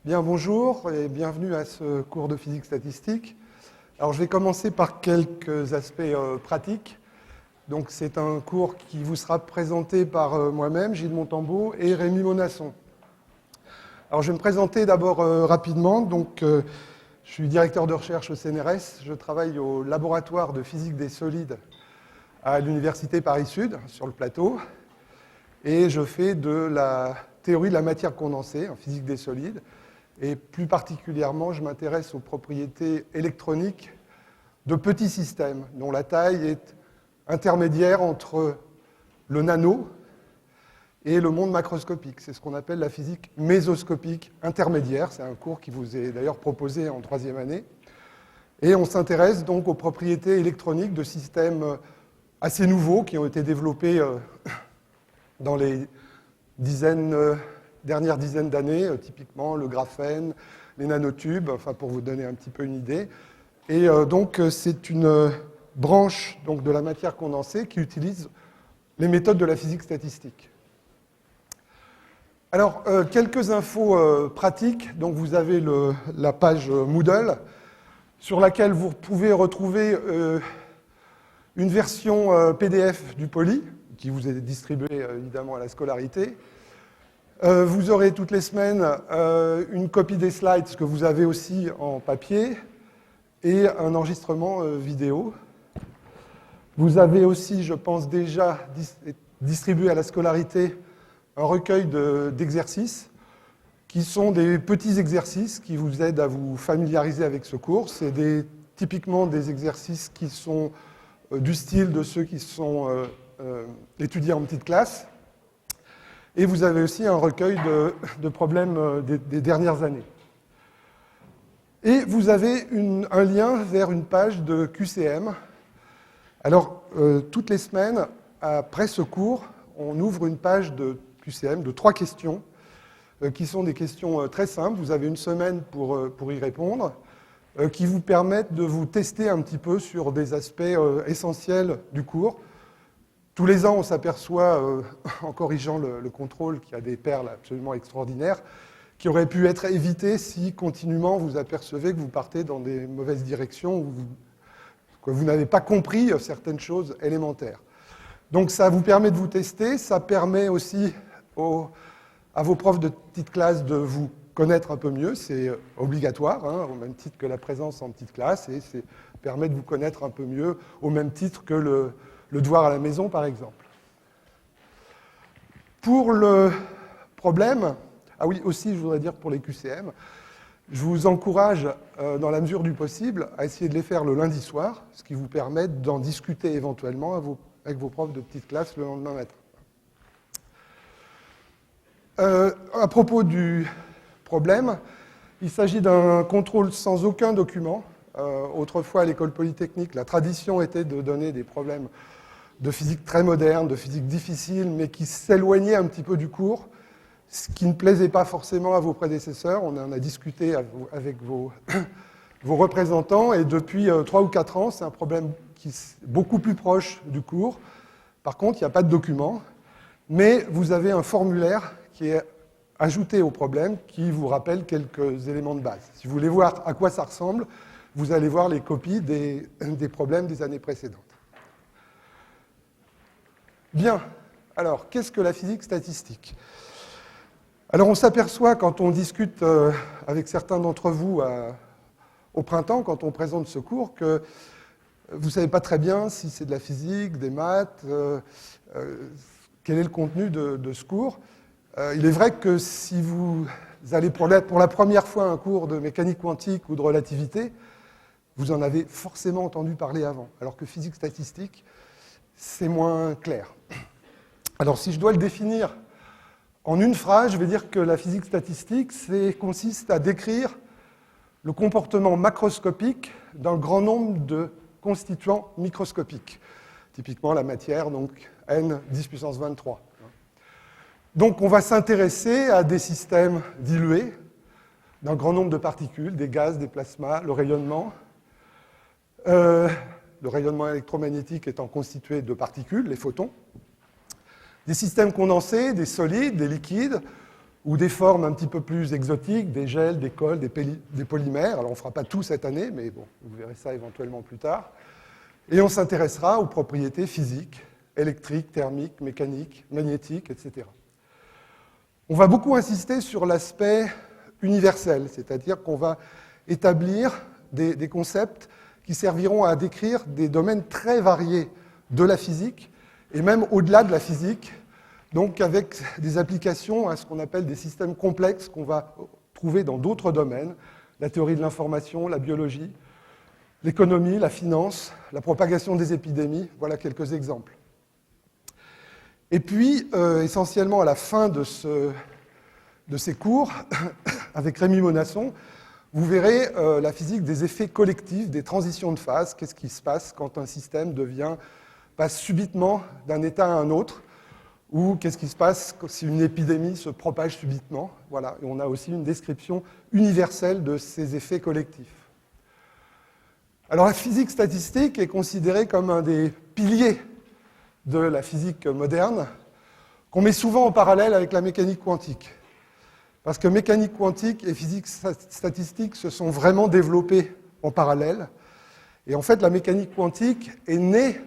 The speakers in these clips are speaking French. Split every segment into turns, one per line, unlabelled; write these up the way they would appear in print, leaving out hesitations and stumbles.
Bien, bonjour et bienvenue à ce cours de physique statistique. Alors, je vais commencer par quelques aspects pratiques. Donc, c'est un cours qui vous sera présenté par moi-même, Gilles Montambeau, et Rémi Monasson. Alors, je vais me présenter d'abord rapidement. Donc, je suis directeur de recherche au CNRS. Je travaille au laboratoire de physique des solides à l'Université Paris-Sud, sur le plateau. Et je fais de la théorie de la matière condensée en physique des solides. Et plus particulièrement, je m'intéresse aux propriétés électroniques de petits systèmes dont la taille est intermédiaire entre le nano et le monde macroscopique. C'est ce qu'on appelle la physique mésoscopique intermédiaire. C'est un cours qui vous est d'ailleurs proposé en troisième année. Et on s'intéresse donc aux propriétés électroniques de systèmes assez nouveaux qui ont été développés dans les dernières dizaines d'années, typiquement le graphène, les nanotubes, enfin pour vous donner un petit peu une idée. Et donc c'est une branche donc, de la matière condensée qui utilise les méthodes de la physique statistique. Alors, quelques infos pratiques. Donc vous avez la page Moodle sur laquelle vous pouvez retrouver une version PDF du Poly, qui vous est distribuée évidemment à la scolarité. Vous aurez toutes les semaines une copie des slides que vous avez aussi en papier et un enregistrement vidéo. Vous avez aussi, je pense, déjà distribué à la scolarité un recueil d'exercices qui sont des petits exercices qui vous aident à vous familiariser avec ce cours. C'est typiquement des exercices qui sont du style de ceux qui sont étudiés en petite classe. Et vous avez aussi un recueil de problèmes des dernières années. Et vous avez un lien vers une page de QCM. Alors, toutes les semaines, après ce cours, on ouvre une page de QCM de 3 questions, qui sont des questions très simples. Vous avez une semaine pour y répondre, qui vous permettent de vous tester un petit peu sur des aspects essentiels du cours. Tous les ans, on s'aperçoit, en corrigeant le contrôle, qu'il y a des perles absolument extraordinaires qui auraient pu être évitées si continuellement vous apercevez que vous partez dans des mauvaises directions ou que vous n'avez pas compris certaines choses élémentaires. Donc ça vous permet de vous tester, ça permet aussi à vos profs de petite classe de vous connaître un peu mieux, c'est obligatoire, hein, au même titre que la présence en petite classe, et ça permet de vous connaître un peu mieux au même titre que le devoir à la maison, par exemple. Pour le problème, ah oui, aussi, je voudrais dire pour les QCM, je vous encourage, dans la mesure du possible, à essayer de les faire le lundi soir, ce qui vous permet d'en discuter éventuellement avec vos profs de petite classe le lendemain matin. À propos du problème, il s'agit d'un contrôle sans aucun document. Autrefois, à l'école polytechnique, la tradition était de donner des problèmes de physique très moderne, de physique difficile, mais qui s'éloignait un petit peu du cours, ce qui ne plaisait pas forcément à vos prédécesseurs. On en a discuté avec vos représentants, et depuis 3 ou 4 ans, c'est un problème qui est beaucoup plus proche du cours. Par contre, il n'y a pas de document, mais vous avez un formulaire qui est ajouté au problème, qui vous rappelle quelques éléments de base. Si vous voulez voir à quoi ça ressemble, vous allez voir les copies des problèmes des années précédentes. Bien, alors, qu'est-ce que la physique statistique? Alors, on s'aperçoit quand on discute avec certains d'entre vous au printemps, quand on présente ce cours, que vous ne savez pas très bien si c'est de la physique, des maths, quel est le contenu de ce cours. Il est vrai que si vous allez pour la première fois à un cours de mécanique quantique ou de relativité, vous en avez forcément entendu parler avant, alors que physique statistique, c'est moins clair. Alors, si je dois le définir en une phrase, je vais dire que la physique statistique consiste à décrire le comportement macroscopique d'un grand nombre de constituants microscopiques. Typiquement, la matière, donc n 10 puissance 23. Donc, on va s'intéresser à des systèmes dilués d'un grand nombre de particules, des gaz, des plasmas, le rayonnement. Le rayonnement électromagnétique étant constitué de particules, les photons, des systèmes condensés, des solides, des liquides, ou des formes un petit peu plus exotiques, des gels, des cols, des polymères. Alors on ne fera pas tout cette année, mais bon, vous verrez ça éventuellement plus tard. Et on s'intéressera aux propriétés physiques, électriques, thermiques, mécaniques, magnétiques, etc. On va beaucoup insister sur l'aspect universel, c'est-à-dire qu'on va établir des concepts qui serviront à décrire des domaines très variés de la physique, et même au-delà de la physique, donc avec des applications à ce qu'on appelle des systèmes complexes qu'on va trouver dans d'autres domaines, la théorie de l'information, la biologie, l'économie, la finance, la propagation des épidémies, voilà quelques exemples. Et puis, essentiellement à la fin de ces cours, avec Rémi Monasson, vous verrez la physique des effets collectifs, des transitions de phase, qu'est-ce qui se passe quand un système passe subitement d'un état à un autre, ou qu'est-ce qui se passe si une épidémie se propage subitement. Voilà. Et on a aussi une description universelle de ces effets collectifs. Alors la physique statistique est considérée comme un des piliers de la physique moderne, qu'on met souvent en parallèle avec la mécanique quantique. Parce que mécanique quantique et physique statistique se sont vraiment développées en parallèle. Et en fait, la mécanique quantique est née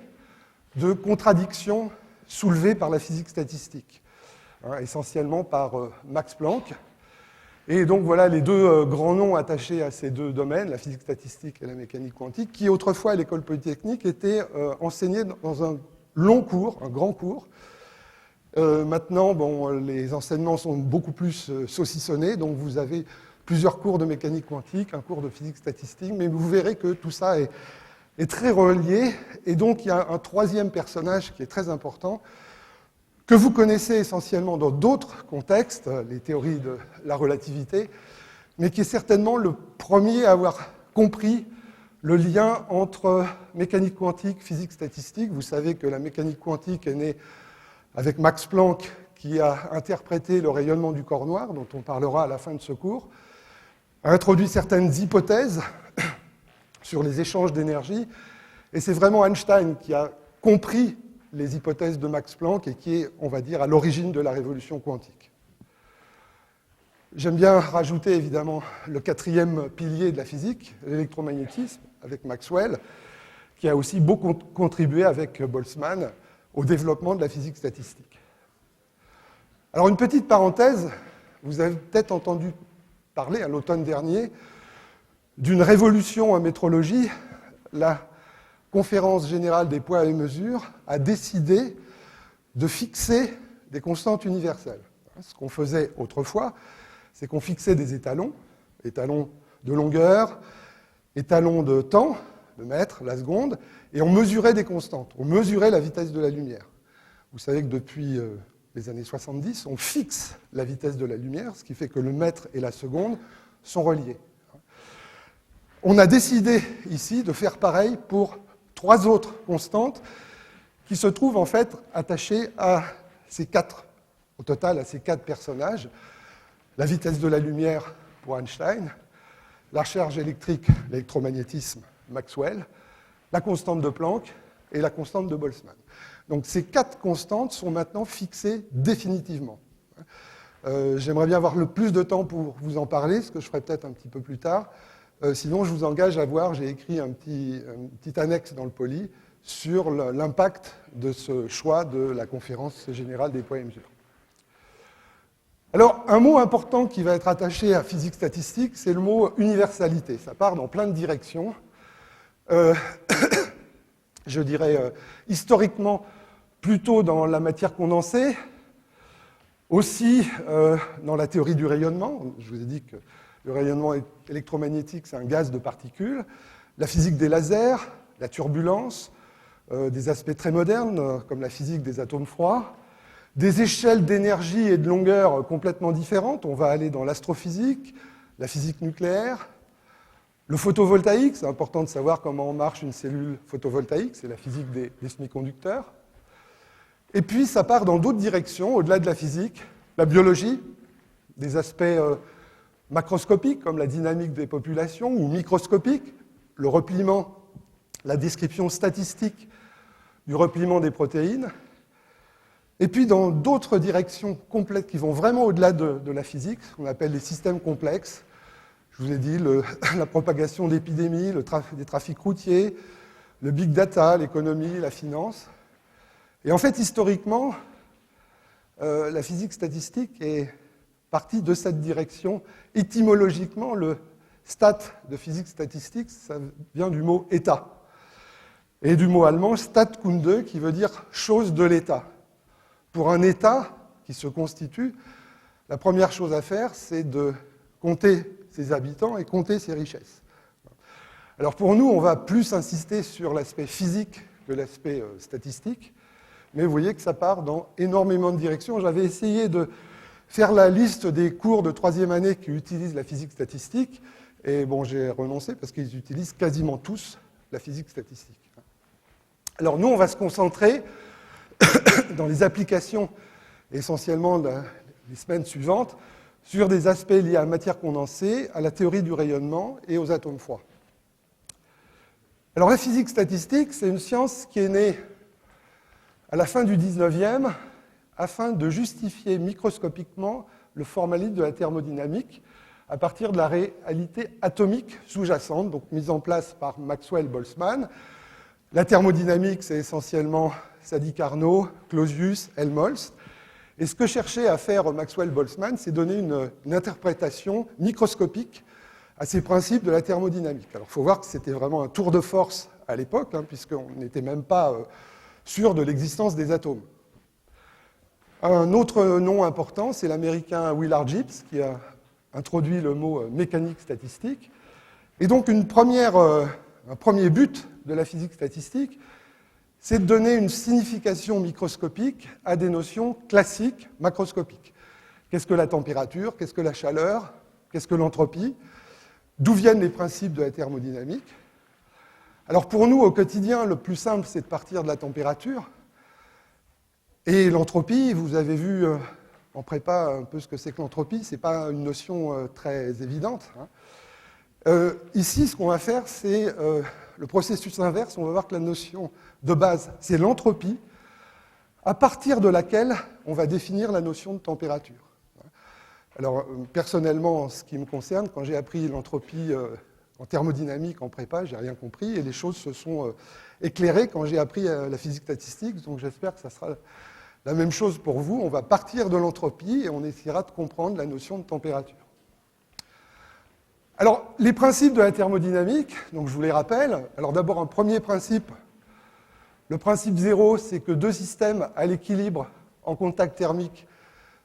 de contradictions soulevées par la physique statistique, essentiellement par Max Planck. Et donc voilà les deux grands noms attachés à ces deux domaines, la physique statistique et la mécanique quantique, qui autrefois à l'école polytechnique étaient enseignés dans un long cours, un grand cours. Maintenant, les enseignements sont beaucoup plus saucissonnés, donc vous avez plusieurs cours de mécanique quantique, un cours de physique statistique, mais vous verrez que tout ça est très relié, et donc il y a un troisième personnage qui est très important, que vous connaissez essentiellement dans d'autres contextes, les théories de la relativité, mais qui est certainement le premier à avoir compris le lien entre mécanique quantique, physique statistique. Vous savez que la mécanique quantique est née avec Max Planck, qui a interprété le rayonnement du corps noir, dont on parlera à la fin de ce cours, a introduit certaines hypothèses sur les échanges d'énergie, et c'est vraiment Einstein qui a compris les hypothèses de Max Planck et qui est, on va dire, à l'origine de la révolution quantique. J'aime bien rajouter évidemment le quatrième pilier de la physique, l'électromagnétisme, avec Maxwell, qui a aussi beaucoup contribué avec Boltzmann au développement de la physique statistique. Alors une petite parenthèse, vous avez peut-être entendu parler à l'automne dernier d'une révolution en métrologie. La Conférence générale des poids et mesures a décidé de fixer des constantes universelles. Ce qu'on faisait autrefois, c'est qu'on fixait des étalons de longueur, étalons de temps, le mètre, la seconde, et on mesurait des constantes, on mesurait la vitesse de la lumière. Vous savez que depuis les années 70, on fixe la vitesse de la lumière, ce qui fait que le mètre et la seconde sont reliés. On a décidé ici de faire pareil pour 3 autres constantes qui se trouvent en fait attachées à au total à ces 4 personnages. La vitesse de la lumière pour Einstein, la charge électrique, l'électromagnétisme, Maxwell, la constante de Planck et la constante de Boltzmann. Donc ces 4 constantes sont maintenant fixées définitivement. J'aimerais bien avoir le plus de temps pour vous en parler, ce que je ferai peut-être un petit peu plus tard. Sinon, je vous engage à voir, j'ai écrit une petite annexe dans le poly sur l'impact de ce choix de la Conférence générale des poids et mesures. Alors, un mot important qui va être attaché à physique statistique, c'est le mot universalité. Ça part dans plein de directions. Je dirais historiquement plutôt dans la matière condensée, aussi dans la théorie du rayonnement. Je vous ai dit que le rayonnement électromagnétique, c'est un gaz de particules. La physique des lasers, la turbulence, des aspects très modernes, comme la physique des atomes froids, des échelles d'énergie et de longueur complètement différentes. On va aller dans l'astrophysique, la physique nucléaire, le photovoltaïque. C'est important de savoir comment marche une cellule photovoltaïque. C'est la physique des semi-conducteurs. Et puis, ça part dans d'autres directions, au-delà de la physique, la biologie, des aspects macroscopiques, comme la dynamique des populations, ou microscopiques, le repliement, la description statistique du repliement des protéines, Et puis dans d'autres directions complètes qui vont vraiment au-delà de la physique, ce qu'on appelle les systèmes complexes. Je vous ai dit la propagation d'épidémies, des trafics routiers, le big data, l'économie, la finance. Et en fait, historiquement, la physique statistique est partie de cette direction. Étymologiquement, le stat de physique statistique, ça vient du mot état. Et du mot allemand Stadtkunde, qui veut dire chose de l'État. Pour un État qui se constitue, la première chose à faire, c'est de compter ses habitants et compter ses richesses. Alors pour nous, on va plus insister sur l'aspect physique que l'aspect statistique, mais vous voyez que ça part dans énormément de directions. J'avais essayé de faire la liste des cours de troisième année qui utilisent la physique statistique, et bon, j'ai renoncé parce qu'ils utilisent quasiment tous la physique statistique. Alors nous, on va se concentrer dans les applications, essentiellement les semaines suivantes, sur des aspects liés à la matière condensée, à la théorie du rayonnement et aux atomes froids. Alors la physique statistique, c'est une science qui est née à la fin du 19e afin de justifier microscopiquement le formalisme de la thermodynamique à partir de la réalité atomique sous-jacente, donc mise en place par Maxwell-Boltzmann. La thermodynamique, c'est essentiellement Sadi Carnot, Clausius, Helmholtz. Et ce que cherchait à faire Maxwell-Boltzmann, c'est donner une interprétation microscopique à ces principes de la thermodynamique. Alors il faut voir que c'était vraiment un tour de force à l'époque, puisqu'on n'était même pas sûr de l'existence des atomes. Un autre nom important, c'est l'américain Willard Gibbs, qui a introduit le mot mécanique statistique. Et donc un premier but de la physique statistique, c'est de donner une signification microscopique à des notions classiques macroscopiques. Qu'est-ce que la température? Qu'est-ce que la chaleur? Qu'est-ce que l'entropie? D'où viennent les principes de la thermodynamique? Alors pour nous, au quotidien, le plus simple, c'est de partir de la température. Et l'entropie, vous avez vu en prépa un peu ce que c'est que l'entropie, ce n'est pas une notion très évidente. Ici, ce qu'on va faire, c'est le processus inverse. On va voir que la notion de base, c'est l'entropie, à partir de laquelle on va définir la notion de température. Alors, personnellement, en ce qui me concerne, quand j'ai appris l'entropie en thermodynamique en prépa, j'ai rien compris, et les choses se sont éclairées quand j'ai appris la physique statistique, donc j'espère que ça sera la même chose pour vous. On va partir de l'entropie et on essaiera de comprendre la notion de température. Alors, les principes de la thermodynamique, donc je vous les rappelle. Alors d'abord, un premier principe. Le principe 0, c'est que deux systèmes à l'équilibre en contact thermique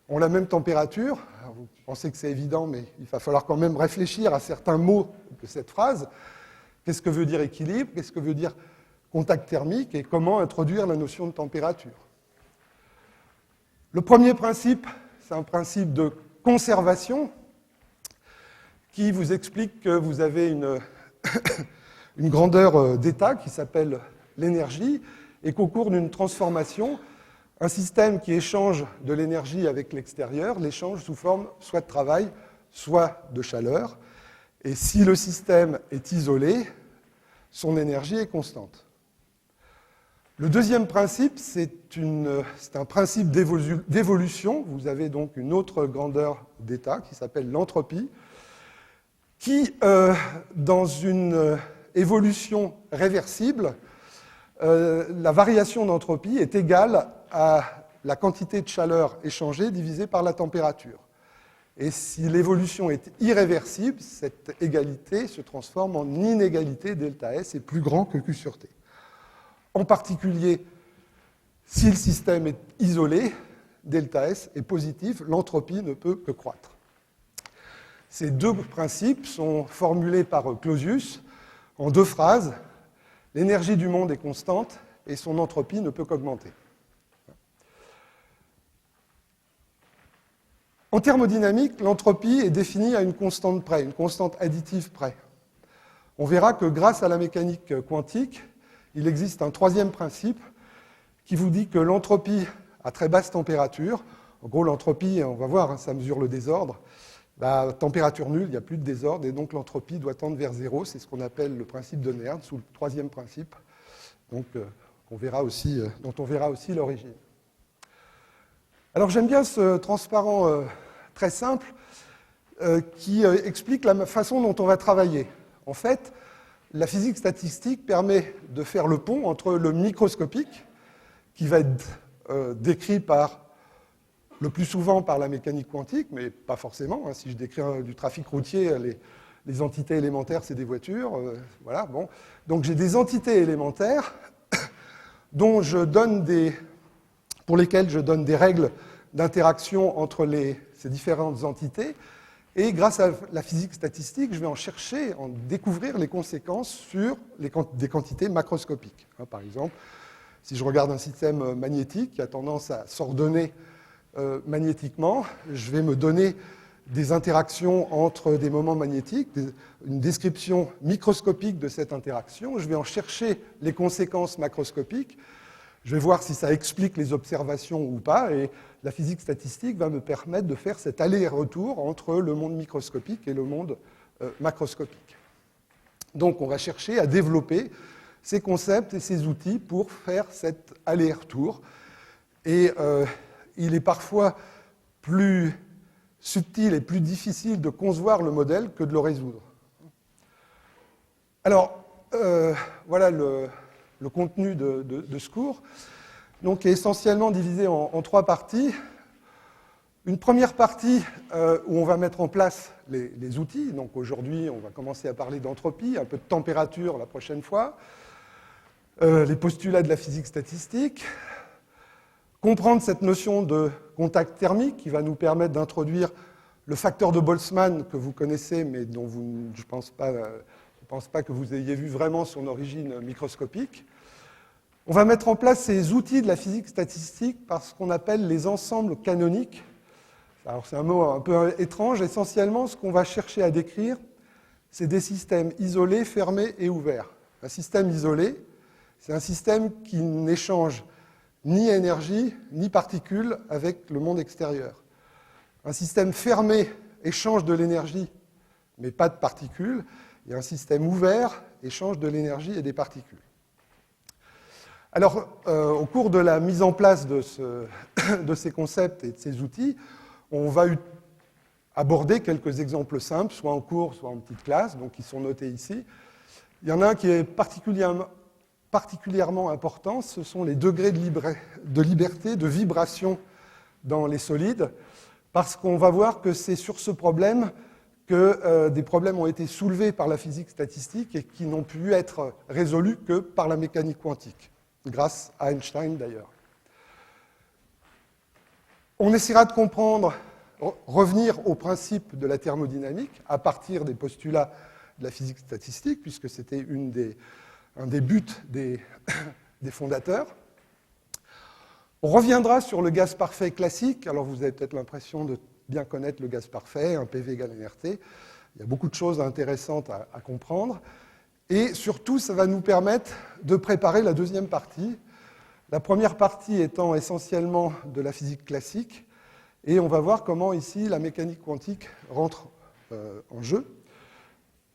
ont la même température. Alors, vous pensez que c'est évident, mais il va falloir quand même réfléchir à certains mots de cette phrase. Qu'est-ce que veut dire équilibre? Qu'est-ce que veut dire contact thermique? Et comment introduire la notion de température? Le premier principe, c'est un principe de conservation qui vous explique que vous avez une grandeur d'état qui s'appelle l'énergie et qu'au cours d'une transformation, un système qui échange de l'énergie avec l'extérieur l'échange sous forme soit de travail, soit de chaleur. Et si le système est isolé, son énergie est constante. Le deuxième principe, c'est un principe d'évolution. Vous avez donc une autre grandeur d'état qui s'appelle l'entropie, qui, dans une évolution réversible, la variation d'entropie est égale à la quantité de chaleur échangée divisée par la température. Et si l'évolution est irréversible, cette égalité se transforme en inégalité delta S, est plus grand que Q sur T. En particulier, si le système est isolé, delta S est positif, l'entropie ne peut que croître. Ces deux principes sont formulés par Clausius en deux phrases. L'énergie du monde est constante et son entropie ne peut qu'augmenter. En thermodynamique, l'entropie est définie à une constante près, une constante additive près. On verra que grâce à la mécanique quantique, il existe un troisième principe qui vous dit que l'entropie à très basse température, en gros l'entropie, on va voir, ça mesure le désordre, à température nulle, il n'y a plus de désordre, et donc l'entropie doit tendre vers zéro. C'est ce qu'on appelle le principe de Nernst, ou le troisième principe, donc, dont on verra aussi l'origine. Alors j'aime bien ce transparent très simple qui explique la façon dont on va travailler. En fait, la physique statistique permet de faire le pont entre le microscopique, qui va être décrit le plus souvent par la mécanique quantique, mais pas forcément. Hein. Si je décris du trafic routier, les entités élémentaires, c'est des voitures. Voilà, bon. Donc j'ai des entités élémentaires pour lesquelles je donne des règles d'interaction entre ces différentes entités. Et grâce à la physique statistique, je vais en découvrir les conséquences sur des quantités macroscopiques. Hein, par exemple, si je regarde un système magnétique qui a tendance à s'ordonner magnétiquement, je vais me donner des interactions entre des moments magnétiques, une description microscopique de cette interaction. Je vais en chercher les conséquences macroscopiques. Je vais voir si ça explique les observations ou pas. Et la physique statistique va me permettre de faire cet aller-retour entre le monde microscopique et le monde macroscopique. Donc on va chercher à développer ces concepts et ces outils pour faire cet aller-retour. Et il est parfois plus subtil et plus difficile de concevoir le modèle que de le résoudre. Alors, voilà le contenu de ce cours, donc, qui est essentiellement divisé en trois parties. Une première partie où on va mettre en place les outils. Donc aujourd'hui, on va commencer à parler d'entropie, un peu de température la prochaine fois, les postulats de la physique statistique, comprendre cette notion de contact thermique qui va nous permettre d'introduire le facteur de Boltzmann que vous connaissez, mais dont je ne pense pas que vous ayez vu vraiment son origine microscopique. On va mettre en place ces outils de la physique statistique par ce qu'on appelle les ensembles canoniques. Alors c'est un mot un peu étrange. Essentiellement, ce qu'on va chercher à décrire, c'est des systèmes isolés, fermés et ouverts. Un système isolé, c'est un système qui n'échange ni énergie, ni particules avec le monde extérieur. Un système fermé échange de l'énergie, mais pas de particules. Et un système ouvert échange de l'énergie et des particules. Alors, au cours de la mise en place de ces concepts et de ces outils, on va aborder quelques exemples simples, soit en cours, soit en petite classe, donc qui sont notés ici. Il y en a un qui est particulièrement important, ce sont les degrés de liberté, de vibration dans les solides, parce qu'on va voir que c'est sur ce problème que des problèmes ont été soulevés par la physique statistique et qui n'ont pu être résolus que par la mécanique quantique, grâce à Einstein d'ailleurs. On essaiera de revenir au principe de la thermodynamique à partir des postulats de la physique statistique, puisque c'était un des buts des fondateurs. On reviendra sur le gaz parfait classique. Alors vous avez peut-être l'impression de bien connaître le gaz parfait, un PV égale nRT. Il y a beaucoup de choses intéressantes à comprendre. Et surtout, ça va nous permettre de préparer la deuxième partie. La première partie étant essentiellement de la physique classique. Et on va voir comment ici la mécanique quantique rentre en jeu.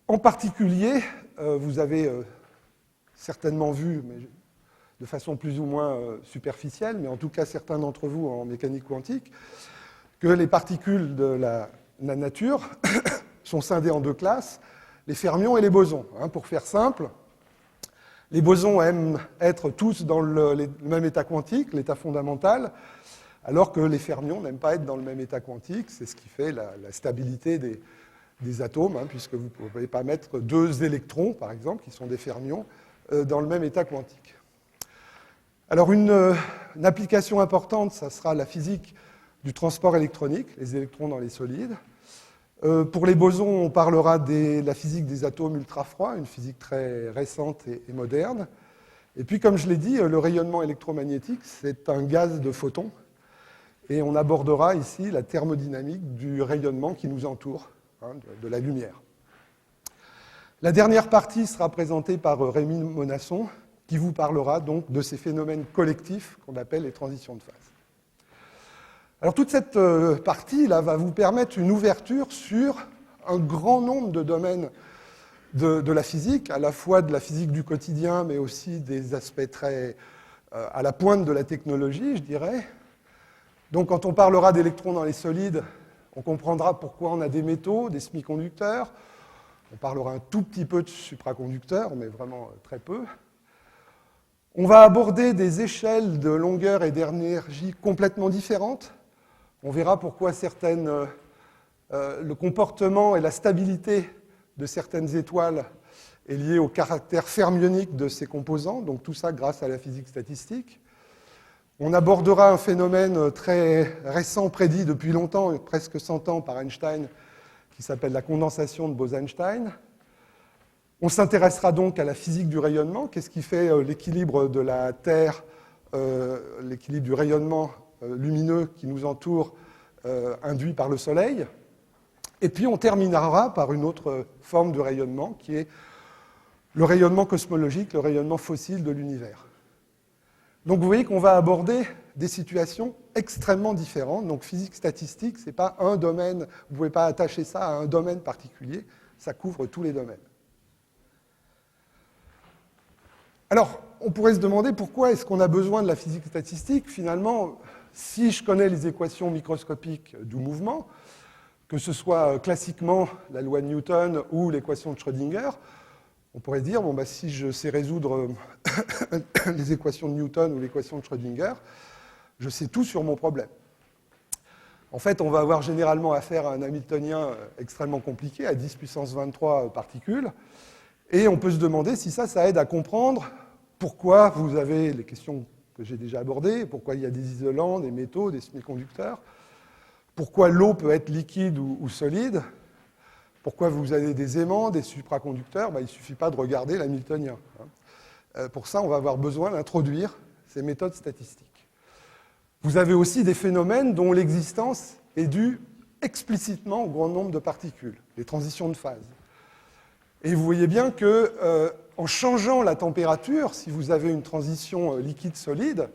En particulier, vous avez certainement vu, mais de façon plus ou moins superficielle, mais en tout cas certains d'entre vous en mécanique quantique, que les particules de la nature sont scindées en deux classes, les fermions et les bosons. Pour faire simple, les bosons aiment être tous dans le même état quantique, l'état fondamental, alors que les fermions n'aiment pas être dans le même état quantique. C'est ce qui fait la stabilité des atomes, puisque vous ne pouvez pas mettre deux électrons, par exemple, qui sont des fermions, dans le même état quantique. Alors une application importante, ça sera la physique du transport électronique, les électrons dans les solides. Pour les bosons, on parlera de la physique des atomes ultra-froids, une physique très récente et moderne. Et puis, comme je l'ai dit, le rayonnement électromagnétique, c'est un gaz de photons. Et on abordera ici la thermodynamique du rayonnement qui nous entoure, de la lumière. La dernière partie sera présentée par Rémi Monasson, qui vous parlera donc de ces phénomènes collectifs qu'on appelle les transitions de phase. Alors toute cette partie-là va vous permettre une ouverture sur un grand nombre de domaines de la physique, à la fois de la physique du quotidien, mais aussi des aspects très à la pointe de la technologie, je dirais. Donc quand on parlera d'électrons dans les solides, on comprendra pourquoi on a des métaux, des semi-conducteurs. On parlera un tout petit peu de supraconducteurs, mais vraiment très peu. On va aborder des échelles de longueur et d'énergie complètement différentes. On verra pourquoi le comportement et la stabilité de certaines étoiles est lié au caractère fermionique de ces composants, donc tout ça grâce à la physique statistique. On abordera un phénomène très récent, prédit depuis longtemps, presque 100 ans par Einstein, qui s'appelle la condensation de Bose-Einstein. On s'intéressera donc à la physique du rayonnement, qu'est-ce qui fait l'équilibre de la Terre, l'équilibre du rayonnement lumineux qui nous entoure, induit par le Soleil. Et puis on terminera par une autre forme de rayonnement, qui est le rayonnement cosmologique, le rayonnement fossile de l'univers. Donc vous voyez qu'on va aborder des situations extrêmement différentes. Donc physique statistique, ce n'est pas un domaine, vous ne pouvez pas attacher ça à un domaine particulier, ça couvre tous les domaines. Alors, on pourrait se demander pourquoi est-ce qu'on a besoin de la physique statistique. Finalement, si je connais les équations microscopiques du mouvement, que ce soit classiquement la loi de Newton ou l'équation de Schrödinger, on pourrait dire, bon, bah, si je sais résoudre les équations de Newton ou l'équation de Schrödinger, je sais tout sur mon problème. En fait, on va avoir généralement affaire à un Hamiltonien extrêmement compliqué, à 10 puissance 23 particules, et on peut se demander si ça aide à comprendre pourquoi vous avez les questions que j'ai déjà abordées, pourquoi il y a des isolants, des métaux, des semi-conducteurs, pourquoi l'eau peut être liquide ou solide, pourquoi vous avez des aimants, des supraconducteurs, il ne suffit pas de regarder l'hamiltonien. Pour ça, on va avoir besoin d'introduire ces méthodes statistiques. Vous avez aussi des phénomènes dont l'existence est due explicitement au grand nombre de particules, les transitions de phase. Et vous voyez bien que, en changeant la température, si vous avez une transition liquide-solide,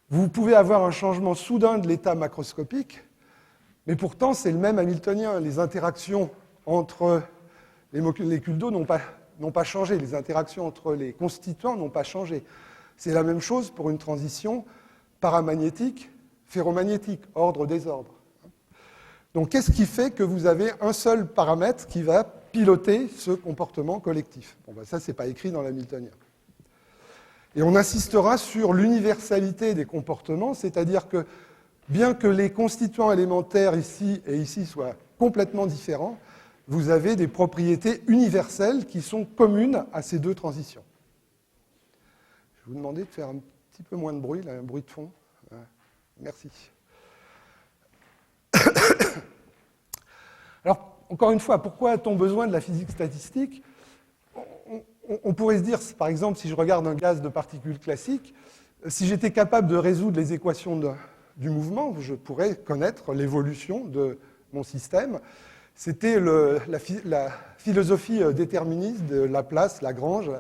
vous pouvez avoir un changement soudain de l'état macroscopique, mais pourtant c'est le même hamiltonien. Les interactions entre les molécules d'eau n'ont pas changé, les interactions entre les constituants n'ont pas changé. C'est la même chose pour une transition paramagnétique, ferromagnétique, ordre-désordre. Donc qu'est-ce qui fait que vous avez un seul paramètre qui va piloter ce comportement collectif? Ça, ce n'est pas écrit dans l'hamiltonien. Et on insistera sur l'universalité des comportements, c'est-à-dire que bien que les constituants élémentaires ici et ici soient complètement différents, vous avez des propriétés universelles qui sont communes à ces deux transitions. Je vais vous demander de faire un petit peu moins de bruit, là, un bruit de fond. Merci. Alors, encore une fois, pourquoi a-t-on besoin de la physique statistique ? On pourrait se dire, par exemple, si je regarde un gaz de particules classique, si j'étais capable de résoudre les équations du mouvement, je pourrais connaître l'évolution de mon système. C'était la philosophie déterministe de Laplace, Lagrange,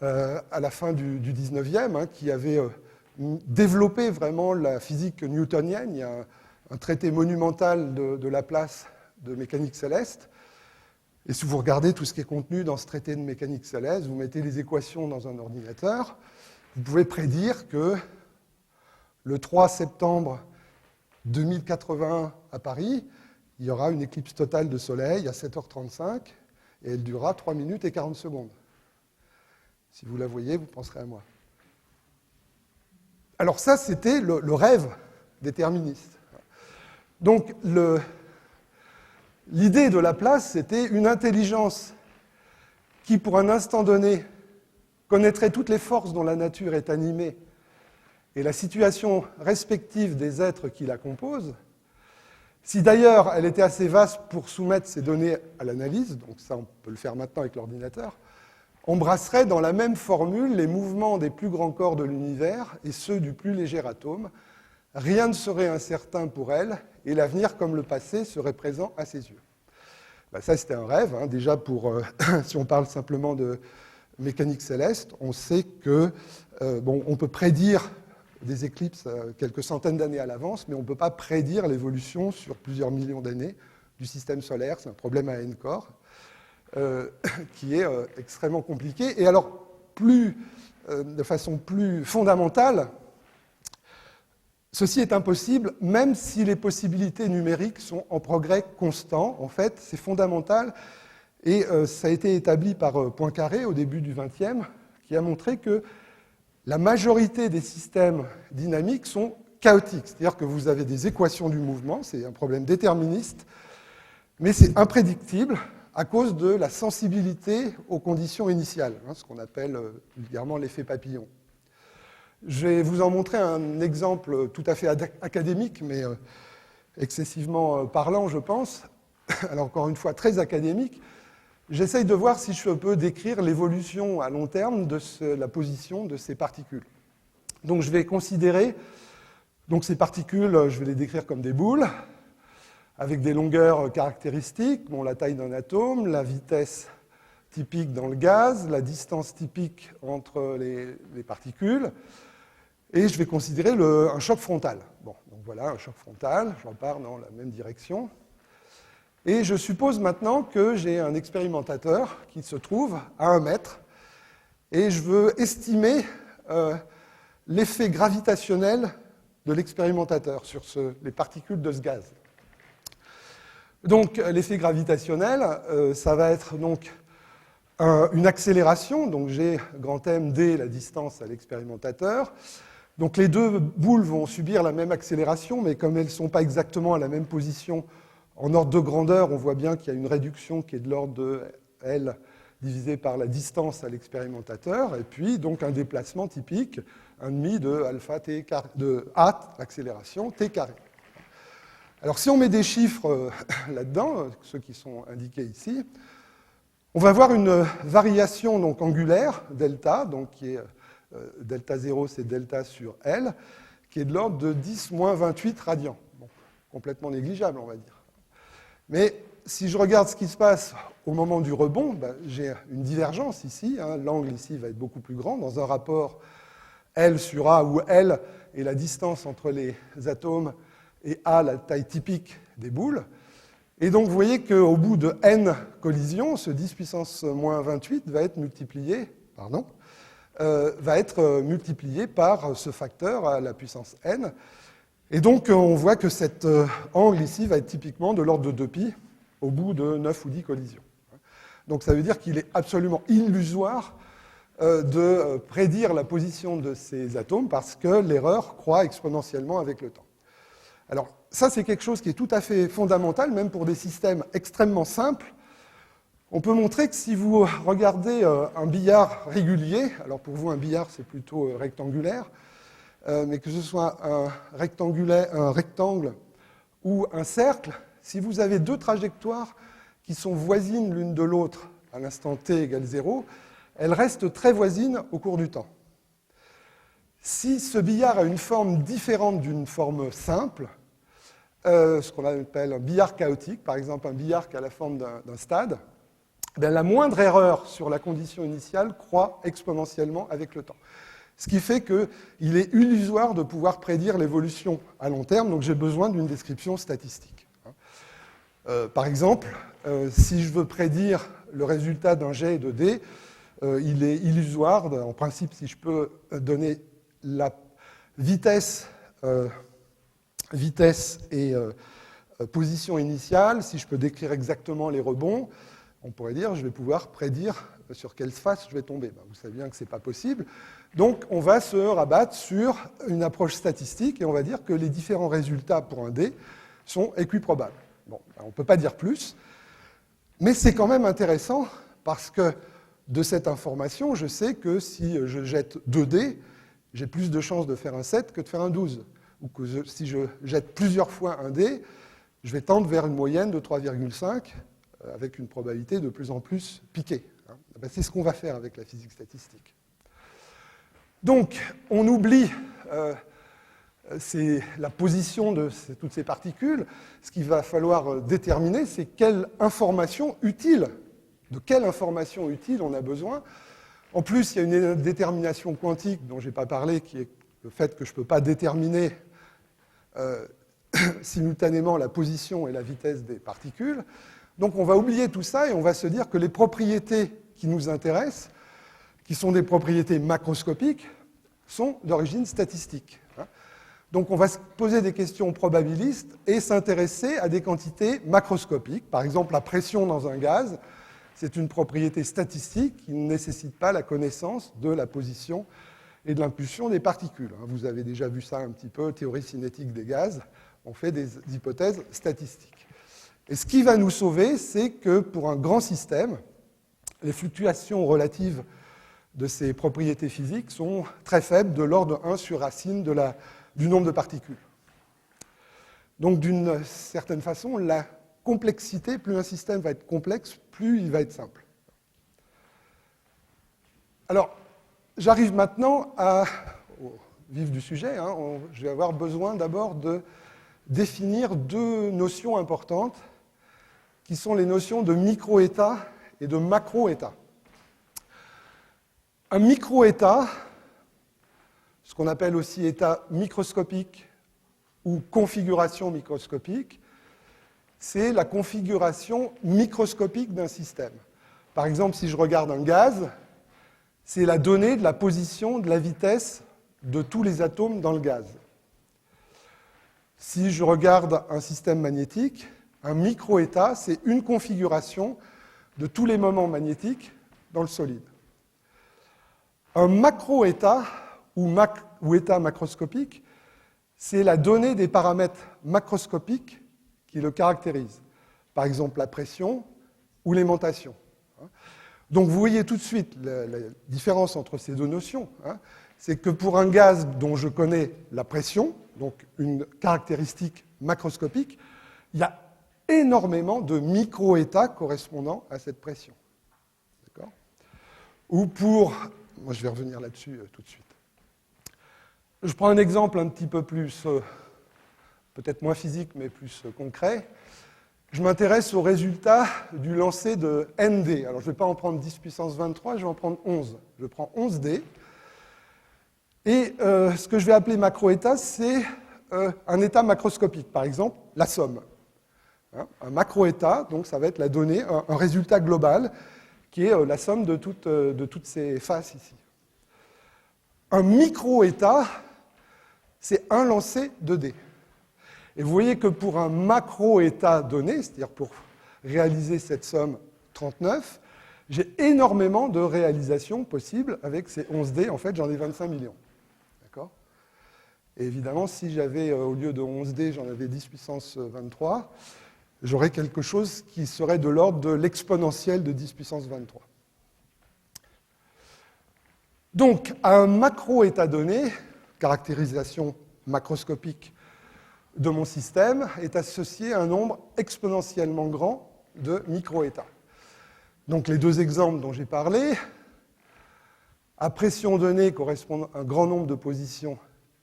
à la fin du 19e, qui avait développé vraiment la physique newtonienne. Il y a un traité monumental de Laplace de mécanique céleste. Et si vous regardez tout ce qui est contenu dans ce traité de mécanique céleste, vous mettez les équations dans un ordinateur, vous pouvez prédire que le 3 septembre 2081 à Paris, il y aura une éclipse totale de soleil à 7h35 et elle durera 3 minutes et 40 secondes. Si vous la voyez, vous penserez à moi. Alors ça, c'était le rêve déterministe. Donc l'idée de Laplace, c'était une intelligence qui, pour un instant donné, connaîtrait toutes les forces dont la nature est animée et la situation respective des êtres qui la composent. Si d'ailleurs elle était assez vaste pour soumettre ces données à l'analyse, donc ça on peut le faire maintenant avec l'ordinateur, embrasserait dans la même formule les mouvements des plus grands corps de l'univers et ceux du plus léger atome. Rien ne serait incertain pour elle, et l'avenir comme le passé serait présent à ses yeux. Ça, c'était un rêve. Déjà, si on parle simplement de mécanique céleste, on sait que on peut prédire des éclipses quelques centaines d'années à l'avance, mais on ne peut pas prédire l'évolution sur plusieurs millions d'années du système solaire. C'est un problème à n-corps qui est extrêmement compliqué. Et alors, de façon plus fondamentale, Ceci est impossible, même si les possibilités numériques sont en progrès constant. En fait, c'est fondamental. Et ça a été établi par Poincaré au début du XXe, qui a montré que la majorité des systèmes dynamiques sont chaotiques. C'est-à-dire que vous avez des équations du mouvement, c'est un problème déterministe, mais c'est imprédictible à cause de la sensibilité aux conditions initiales, ce qu'on appelle vulgairement l'effet papillon. Je vais vous en montrer un exemple tout à fait académique, mais excessivement parlant, je pense. Alors, encore une fois, très académique. J'essaye de voir si je peux décrire l'évolution à long terme de la position de ces particules. Donc, je vais considérer ces particules, je vais les décrire comme des boules, avec des longueurs caractéristiques, la taille d'un atome, la vitesse typique dans le gaz, la distance typique entre les particules, et je vais considérer un choc frontal. Donc voilà, un choc frontal, j'en pars dans la même direction. Et je suppose maintenant que j'ai un expérimentateur qui se trouve à 1 mètre, et je veux estimer l'effet gravitationnel de l'expérimentateur sur les particules de ce gaz. Donc l'effet gravitationnel, ça va être donc une accélération, donc G grand M d la distance à l'expérimentateur. Donc les deux boules vont subir la même accélération, mais comme elles ne sont pas exactement à la même position en ordre de grandeur, on voit bien qu'il y a une réduction qui est de l'ordre de L divisé par la distance à l'expérimentateur, et puis donc un déplacement typique, 1,5 de alpha t carré, de A, l'accélération, t carré. Alors si on met des chiffres là-dedans, ceux qui sont indiqués ici, on va voir une variation donc angulaire, delta, donc qui est delta 0, c'est delta sur L, qui est de l'ordre de 10-28 radians. Bon, complètement négligeable, on va dire. Mais si je regarde ce qui se passe au moment du rebond, j'ai une divergence ici. L'angle ici va être beaucoup plus grand, dans un rapport L sur A, où L est la distance entre les atomes et A, la taille typique des boules. Et donc, vous voyez qu'au bout de n collisions, ce 10 puissance moins 28 va être multiplié, par ce facteur à la puissance n. Et donc, on voit que cet angle ici va être typiquement de l'ordre de 2π au bout de 9 ou 10 collisions. Donc, ça veut dire qu'il est absolument illusoire de prédire la position de ces atomes parce que l'erreur croît exponentiellement avec le temps. Alors, ça, c'est quelque chose qui est tout à fait fondamental, même pour des systèmes extrêmement simples. On peut montrer que si vous regardez un billard régulier, alors pour vous, un billard, c'est plutôt rectangulaire, mais que ce soit un rectangle ou un cercle, si vous avez deux trajectoires qui sont voisines l'une de l'autre à l'instant t égale 0, elles restent très voisines au cours du temps. Si ce billard a une forme différente d'une forme simple, ce qu'on appelle un billard chaotique, par exemple un billard qui a la forme d'un stade, la moindre erreur sur la condition initiale croît exponentiellement avec le temps. Ce qui fait qu'il est illusoire de pouvoir prédire l'évolution à long terme, donc j'ai besoin d'une description statistique. Par exemple, si je veux prédire le résultat d'un jet et de D, il est illusoire, en principe, si je peux donner la vitesse et position initiale, si je peux décrire exactement les rebonds, on pourrait dire je vais pouvoir prédire sur quelle face je vais tomber. Vous savez bien que ce n'est pas possible. Donc on va se rabattre sur une approche statistique et on va dire que les différents résultats pour un dé sont équiprobables. Bon, on ne peut pas dire plus, mais c'est quand même intéressant parce que de cette information, je sais que si je jette 2 dés, j'ai plus de chances de faire un 7 que de faire un 12. Ou que si je jette plusieurs fois un dé, je vais tendre vers une moyenne de 3,5 avec une probabilité de plus en plus piquée. C'est ce qu'on va faire avec la physique statistique. Donc, on oublie la position de toutes ces particules. Ce qu'il va falloir déterminer, c'est de quelle information utile on a besoin. En plus, il y a une détermination quantique dont je n'ai pas parlé, qui est le fait que je ne peux pas déterminer simultanément la position et la vitesse des particules. Donc on va oublier tout ça et on va se dire que les propriétés qui nous intéressent, qui sont des propriétés macroscopiques, sont d'origine statistique. Donc on va se poser des questions probabilistes et s'intéresser à des quantités macroscopiques. Par exemple, la pression dans un gaz, c'est une propriété statistique qui ne nécessite pas la connaissance de la position et de l'impulsion des particules. Vous avez déjà vu ça un petit peu, théorie cinétique des gaz, on fait des hypothèses statistiques. Et ce qui va nous sauver, c'est que pour un grand système, les fluctuations relatives de ces propriétés physiques sont très faibles, de l'ordre de 1 sur racine du nombre de particules. Donc d'une certaine façon, la complexité, plus un système va être complexe, plus il va être simple. Alors, j'arrive maintenant au vif du sujet. Je vais avoir besoin d'abord de définir deux notions importantes, qui sont les notions de micro-état et de macro-état. Un micro-état, ce qu'on appelle aussi état microscopique ou configuration microscopique, c'est la configuration microscopique d'un système. Par exemple, si je regarde un gaz, c'est la donnée de la position, de la vitesse de tous les atomes dans le gaz. Si je regarde un système magnétique, un micro-état, c'est une configuration de tous les moments magnétiques dans le solide. Un macro-état ou état macroscopique, c'est la donnée des paramètres macroscopiques qui le caractérisent. Par exemple, la pression ou l'aimantation. Donc vous voyez tout de suite la différence entre ces deux notions. C'est que pour un gaz dont je connais la pression, donc une caractéristique macroscopique, il y a énormément de micro-états correspondant à cette pression. D'accord ? Ou pour... Moi, je vais revenir là-dessus tout de suite. Je prends un exemple un petit peu plus, peut-être moins physique, mais plus concret. Je m'intéresse au résultat du lancer de ND. Alors, je ne vais pas en prendre 10 puissance 23, je vais en prendre 11. Je prends 11D. Et ce que je vais appeler macro-état, c'est un état macroscopique. Par exemple, la somme. Un macro-état, donc ça va être la donnée, un résultat global, qui est la somme de toutes ces faces ici. Un micro-état, c'est un lancer de D. Et vous voyez que pour un macro-état donné, c'est-à-dire pour réaliser cette somme 39, j'ai énormément de réalisations possibles avec ces 11D. En fait, j'en ai 25 millions. D'accord ? Et évidemment, si j'avais, au lieu de 11D, j'en avais 10 puissance 23, j'aurais quelque chose qui serait de l'ordre de l'exponentielle de 10 puissance 23. Donc, à un macro-état donné, caractérisation macroscopique de mon système, est associé un nombre exponentiellement grand de micro-états. Donc, les deux exemples dont j'ai parlé, à pression donnée correspondent un grand nombre de positions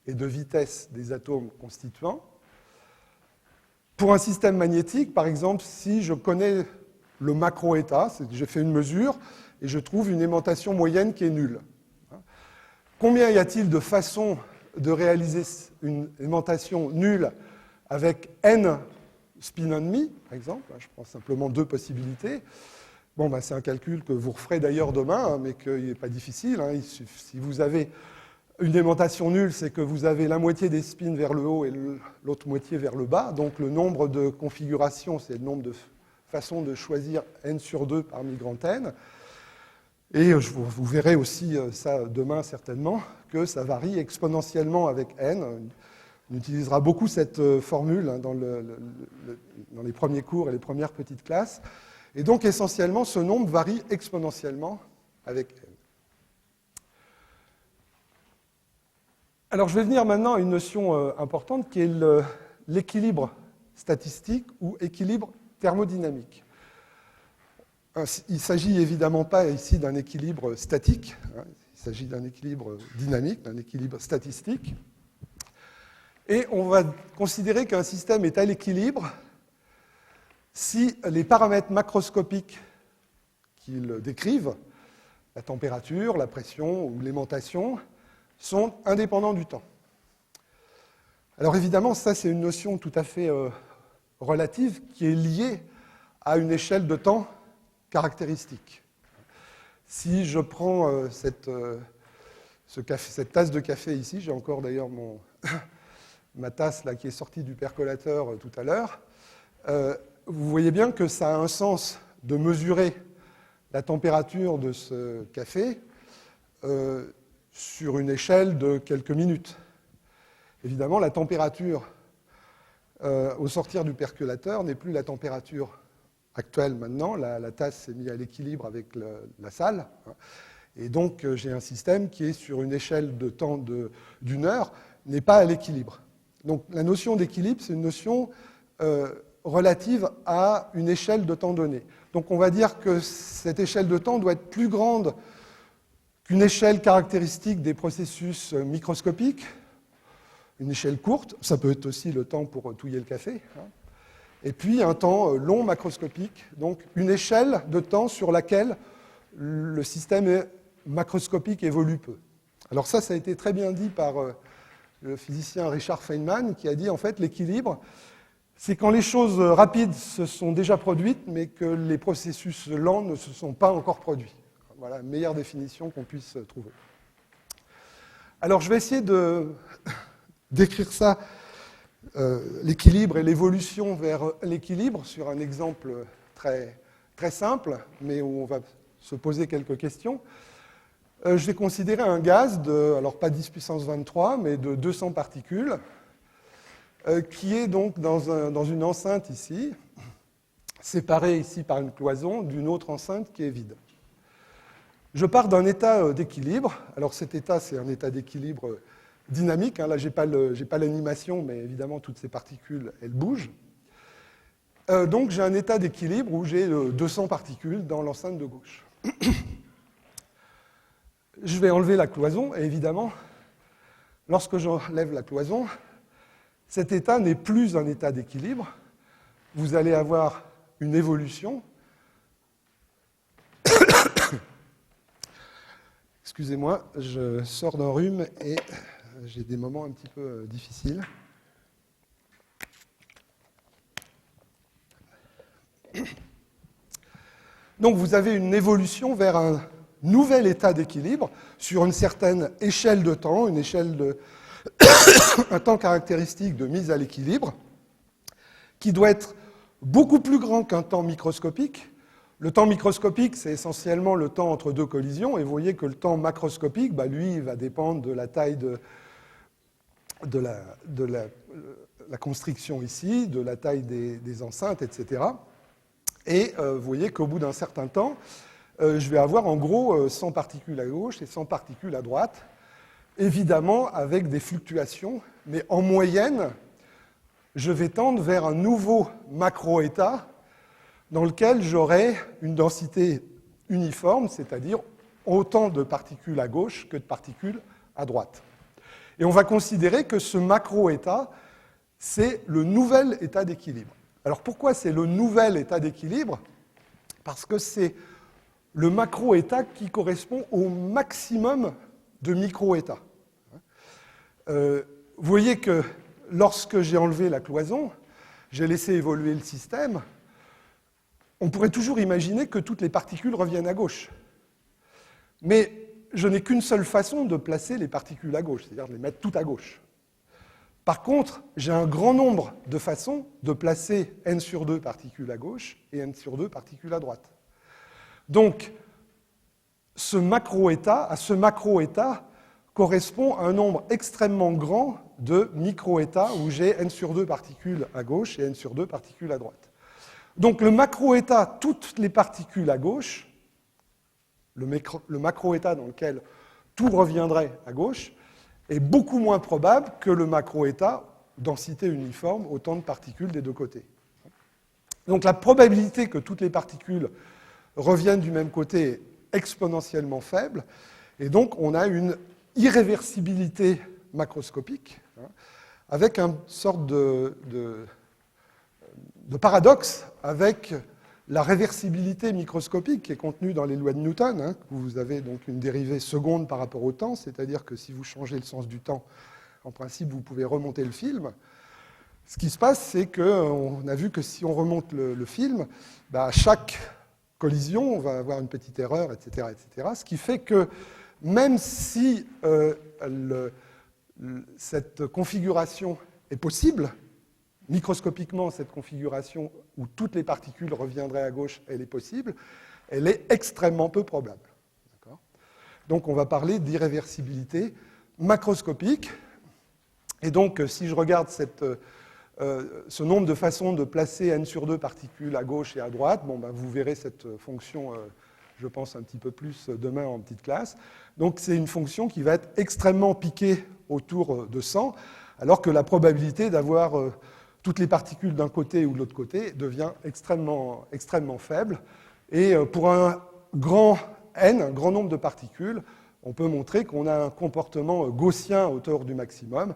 et de vitesses des atomes constituants. Pour un système magnétique, par exemple, si je connais le macro-état, je fais une mesure et je trouve une aimantation moyenne qui est nulle. Combien y a-t-il de façons de réaliser une aimantation nulle avec n spin and me, par exemple? Je prends simplement deux possibilités. Bon, c'est un calcul que vous referez d'ailleurs demain, mais qu'il n'est pas difficile. Si vous avez une aimantation nulle, c'est que vous avez la moitié des spins vers le haut et l'autre moitié vers le bas. Donc le nombre de configurations, c'est le nombre de façons de choisir n sur 2 parmi grand N. Et vous verrez aussi ça demain certainement, que ça varie exponentiellement avec n. On utilisera beaucoup cette formule dans les premiers cours et les premières petites classes. Et donc essentiellement, ce nombre varie exponentiellement avec n. Alors je vais venir maintenant à une notion importante qui est l'équilibre statistique ou équilibre thermodynamique. Il ne s'agit évidemment pas ici d'un équilibre statique, il s'agit d'un équilibre dynamique, d'un équilibre statistique. Et on va considérer qu'un système est à l'équilibre si les paramètres macroscopiques qu'il décrivent, la température, la pression ou l'aimantation, sont indépendants du temps. Alors évidemment, ça c'est une notion tout à fait relative qui est liée à une échelle de temps caractéristique. Si je prends cette tasse de café ici, j'ai encore d'ailleurs ma tasse là, qui est sortie du percolateur tout à l'heure, vous voyez bien que ça a un sens de mesurer la température de ce café sur une échelle de quelques minutes. Évidemment, la température au sortir du percolateur n'est plus la température actuelle maintenant. La tasse s'est mise à l'équilibre avec la salle. Et donc, j'ai un système qui est sur une échelle de temps d'une heure, n'est pas à l'équilibre. Donc, la notion d'équilibre, c'est une notion relative à une échelle de temps donnée. Donc, on va dire que cette échelle de temps doit être plus grande qu'une échelle caractéristique des processus microscopiques, une échelle courte, ça peut être aussi le temps pour touiller le café, et puis un temps long macroscopique, donc une échelle de temps sur laquelle le système macroscopique évolue peu. Alors ça a été très bien dit par le physicien Richard Feynman, qui a dit en fait l'équilibre, c'est quand les choses rapides se sont déjà produites, mais que les processus lents ne se sont pas encore produits. Voilà la meilleure définition qu'on puisse trouver. Alors je vais essayer d'écrire ça, l'équilibre et l'évolution vers l'équilibre, sur un exemple très, très simple, mais où on va se poser quelques questions. Je vais considérer un gaz alors pas 10 puissance 23, mais de 200 particules, qui est donc dans une enceinte ici, séparée ici par une cloison d'une autre enceinte qui est vide. Je pars d'un état d'équilibre. Alors cet état, c'est un état d'équilibre dynamique. Là, je n'ai pas l'animation, mais évidemment, toutes ces particules, elles bougent. Donc j'ai un état d'équilibre où j'ai 200 particules dans l'enceinte de gauche. Je vais enlever la cloison, et évidemment, lorsque j'enlève la cloison, cet état n'est plus un état d'équilibre. Vous allez avoir une évolution. Excusez-moi, je sors d'un rhume et j'ai des moments un petit peu difficiles. Donc vous avez une évolution vers un nouvel état d'équilibre sur une certaine échelle de temps, une échelle de un temps caractéristique de mise à l'équilibre, qui doit être beaucoup plus grand qu'un temps microscopique. Le temps microscopique, c'est essentiellement le temps entre deux collisions, et vous voyez que le temps macroscopique, lui, va dépendre de la taille de la constriction ici, de la taille des enceintes, etc. Et vous voyez qu'au bout d'un certain temps, je vais avoir en gros 100 particules à gauche et 100 particules à droite, évidemment avec des fluctuations, mais en moyenne, je vais tendre vers un nouveau macro-état dans lequel j'aurai une densité uniforme, c'est-à-dire autant de particules à gauche que de particules à droite. Et on va considérer que ce macro-état, c'est le nouvel état d'équilibre. Alors pourquoi c'est le nouvel état d'équilibre? Parce que c'est le macro-état qui correspond au maximum de micro-états. Vous voyez que lorsque j'ai enlevé la cloison, j'ai laissé évoluer le système, on pourrait toujours imaginer que toutes les particules reviennent à gauche. Mais je n'ai qu'une seule façon de placer les particules à gauche, c'est-à-dire de les mettre toutes à gauche. Par contre, j'ai un grand nombre de façons de placer n sur 2 particules à gauche et n sur 2 particules à droite. Donc, à ce macro-état correspond un nombre extrêmement grand de micro-états où j'ai n sur 2 particules à gauche et n sur 2 particules à droite. Donc le macro-état, toutes les particules à gauche, le macro-état dans lequel tout reviendrait à gauche, est beaucoup moins probable que le macro-état, densité uniforme, autant de particules des deux côtés. Donc la probabilité que toutes les particules reviennent du même côté est exponentiellement faible, et donc on a une irréversibilité macroscopique, avec une sorte de paradoxe avec la réversibilité microscopique qui est contenue dans les lois de Newton, où vous avez donc une dérivée seconde par rapport au temps, c'est-à-dire que si vous changez le sens du temps, en principe, vous pouvez remonter le film. Ce qui se passe, c'est qu'on a vu que si on remonte le film, à chaque collision, on va avoir une petite erreur, etc., etc. Ce qui fait que même si cette configuration est possible. Microscopiquement, cette configuration où toutes les particules reviendraient à gauche, elle est possible. Elle est extrêmement peu probable. D'accord ? Donc on va parler d'irréversibilité macroscopique. Et donc, si je regarde ce nombre de façons de placer n sur 2 particules à gauche et à droite, bon, ben, vous verrez cette fonction, je pense, un petit peu plus demain en petite classe. Donc c'est une fonction qui va être extrêmement piquée autour de 100, alors que la probabilité d'avoir toutes les particules d'un côté ou de l'autre côté devient extrêmement, extrêmement faible. Et pour un grand n, un grand nombre de particules, on peut montrer qu'on a un comportement gaussien autour du maximum,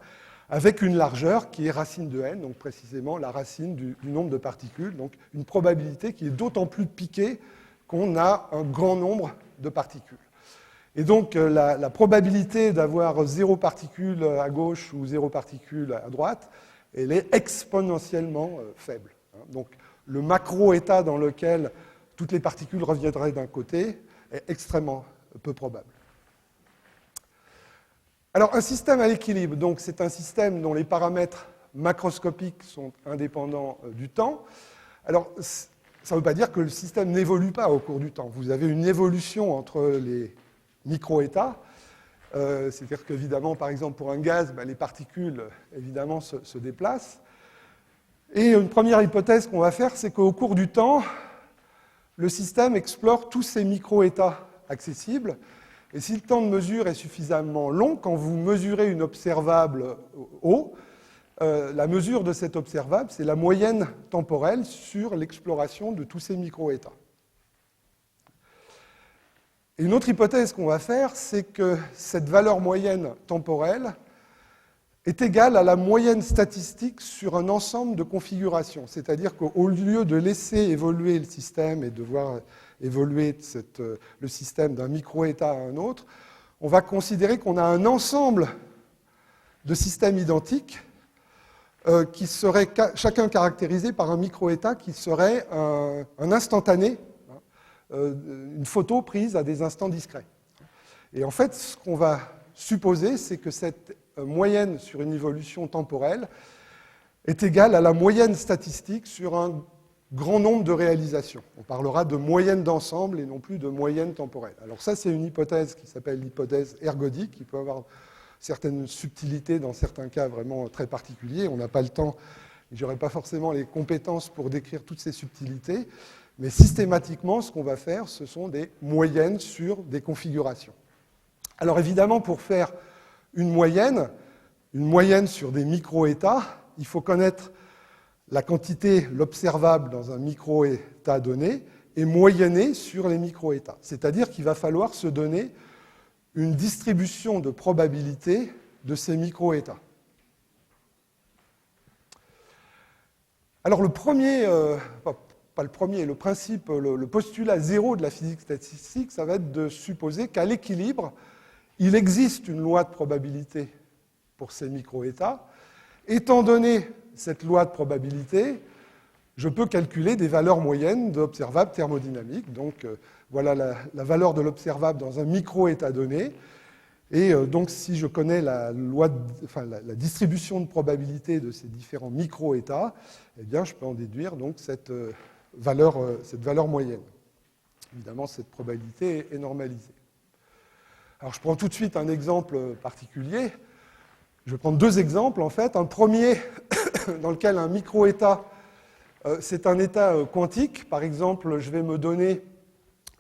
avec une largeur qui est racine de n, donc précisément la racine du nombre de particules, donc une probabilité qui est d'autant plus piquée qu'on a un grand nombre de particules. Et donc la probabilité d'avoir 0 particules à gauche ou 0 particules à droite, elle est exponentiellement faible. Donc le macro-état dans lequel toutes les particules reviendraient d'un côté est extrêmement peu probable. Alors, un système à l'équilibre, donc c'est un système dont les paramètres macroscopiques sont indépendants du temps. Alors, ça ne veut pas dire que le système n'évolue pas au cours du temps. Vous avez une évolution entre les micro-états. C'est-à-dire qu'évidemment, par exemple, pour un gaz, les particules, évidemment, se déplacent. Et une première hypothèse qu'on va faire, c'est qu'au cours du temps, le système explore tous ces micro-états accessibles. Et si le temps de mesure est suffisamment long, quand vous mesurez une observable O, la mesure de cette observable, c'est la moyenne temporelle sur l'exploration de tous ces micro-états. Et une autre hypothèse qu'on va faire, c'est que cette valeur moyenne temporelle est égale à la moyenne statistique sur un ensemble de configurations. C'est-à-dire qu'au lieu de laisser évoluer le système et de voir évoluer le système d'un micro-état à un autre, on va considérer qu'on a un ensemble de systèmes identiques qui seraient chacun caractérisé par un micro-état qui serait un instantané, une photo prise à des instants discrets. Et en fait, ce qu'on va supposer, c'est que cette moyenne sur une évolution temporelle est égale à la moyenne statistique sur un grand nombre de réalisations. On parlera de moyenne d'ensemble et non plus de moyenne temporelle. Alors ça, c'est une hypothèse qui s'appelle l'hypothèse ergodique, qui peut avoir certaines subtilités dans certains cas vraiment très particuliers. On n'a pas le temps, je n'aurai pas forcément les compétences pour décrire toutes ces subtilités, mais systématiquement, ce qu'on va faire, ce sont des moyennes sur des configurations. Alors évidemment, pour faire une moyenne sur des micro-états, il faut connaître la quantité, l'observable dans un micro-état donné, et moyenner sur les micro-états. C'est-à-dire qu'il va falloir se donner une distribution de probabilité de ces micro-états. Alors le premier, pas le premier, le principe, le postulat zéro de la physique statistique, ça va être de supposer qu'à l'équilibre, il existe une loi de probabilité pour ces micro-états. Étant donné cette loi de probabilité, je peux calculer des valeurs moyennes d'observables thermodynamiques. Donc, voilà la valeur de l'observable dans un micro-état donné. Et donc, si je connais la distribution de probabilité de ces différents micro-états, eh bien, je peux en déduire donc cette valeur moyenne. Évidemment, cette probabilité est normalisée. Alors, je prends tout de suite un exemple particulier. Je vais prendre deux exemples, en fait. Un premier, dans lequel un micro-état, c'est un état quantique. Par exemple, je vais me donner,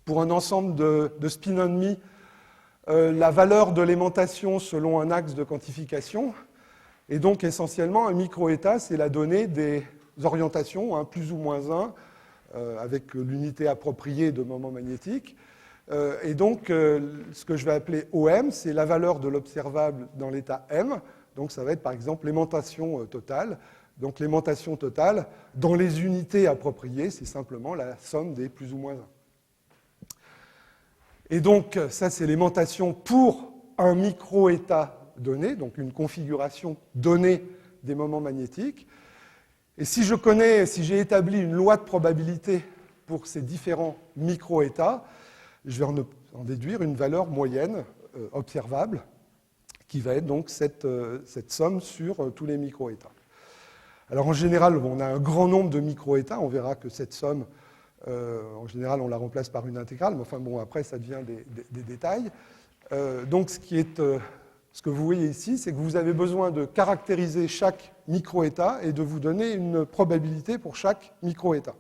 pour un ensemble de spin-and-me, la valeur de l'aimantation selon un axe de quantification. Et donc, essentiellement, un micro-état, c'est la donnée des orientations, plus ou moins 1, avec l'unité appropriée de moment magnétique. Et donc, ce que je vais appeler OM, c'est la valeur de l'observable dans l'état M. Donc, ça va être, par exemple, l'aimantation totale. Donc, l'aimantation totale, dans les unités appropriées, c'est simplement la somme des plus ou moins 1. Et donc, ça, c'est l'aimantation pour un micro-état donné, donc une configuration donnée des moments magnétiques. Et si j'ai établi une loi de probabilité pour ces différents micro-états, je vais en déduire une valeur moyenne observable, qui va être donc cette somme sur tous les micro-états. Alors en général, on a un grand nombre de micro-états. On verra que cette somme, en général, on la remplace par une intégrale. Mais enfin bon, après, ça devient des détails. Donc ce que vous voyez ici, c'est que vous avez besoin de caractériser chaque micro-état et de vous donner une probabilité pour chaque micro-état.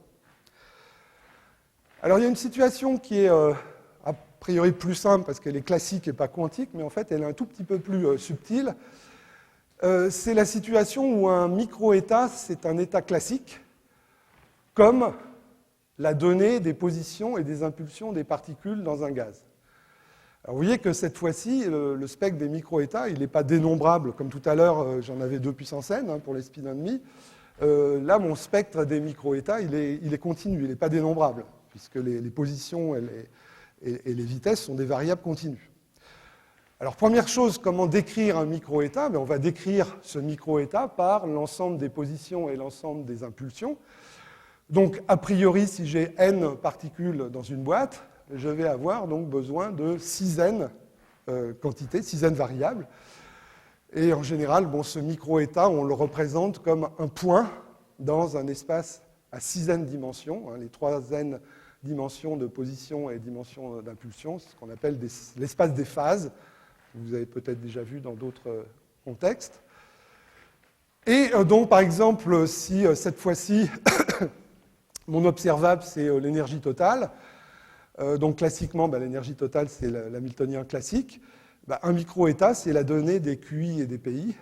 Alors il y a une situation qui est a priori plus simple parce qu'elle est classique et pas quantique, mais en fait elle est un tout petit peu plus subtile. C'est la situation où un micro-état, c'est un état classique, comme la donnée des positions et des impulsions des particules dans un gaz. Alors vous voyez que cette fois-ci, le spectre des micro-états, il n'est pas dénombrable, comme tout à l'heure, j'en avais 2 puissance n pour les spin ennemis. Là, mon spectre des micro-états, il est continu, il n'est pas dénombrable, puisque les positions et les vitesses sont des variables continues. Alors, première chose, comment décrire un micro-état? On va décrire ce micro-état par l'ensemble des positions et l'ensemble des impulsions. Donc, a priori, si j'ai n particules dans une boîte, je vais avoir donc besoin de 6n quantités, 6n variables. Et en général, ce micro-état, on le représente comme un point dans un espace à 6n dimensions, les 3n dimensions de position et dimensions d'impulsion, c'est ce qu'on appelle l'espace des phases. Vous avez peut-être déjà vu dans d'autres contextes. Et donc, par exemple, si cette fois-ci, mon observable, c'est l'énergie totale, donc classiquement, l'énergie totale, c'est l'hamiltonien classique, un micro-état, c'est la donnée des QI et des PI.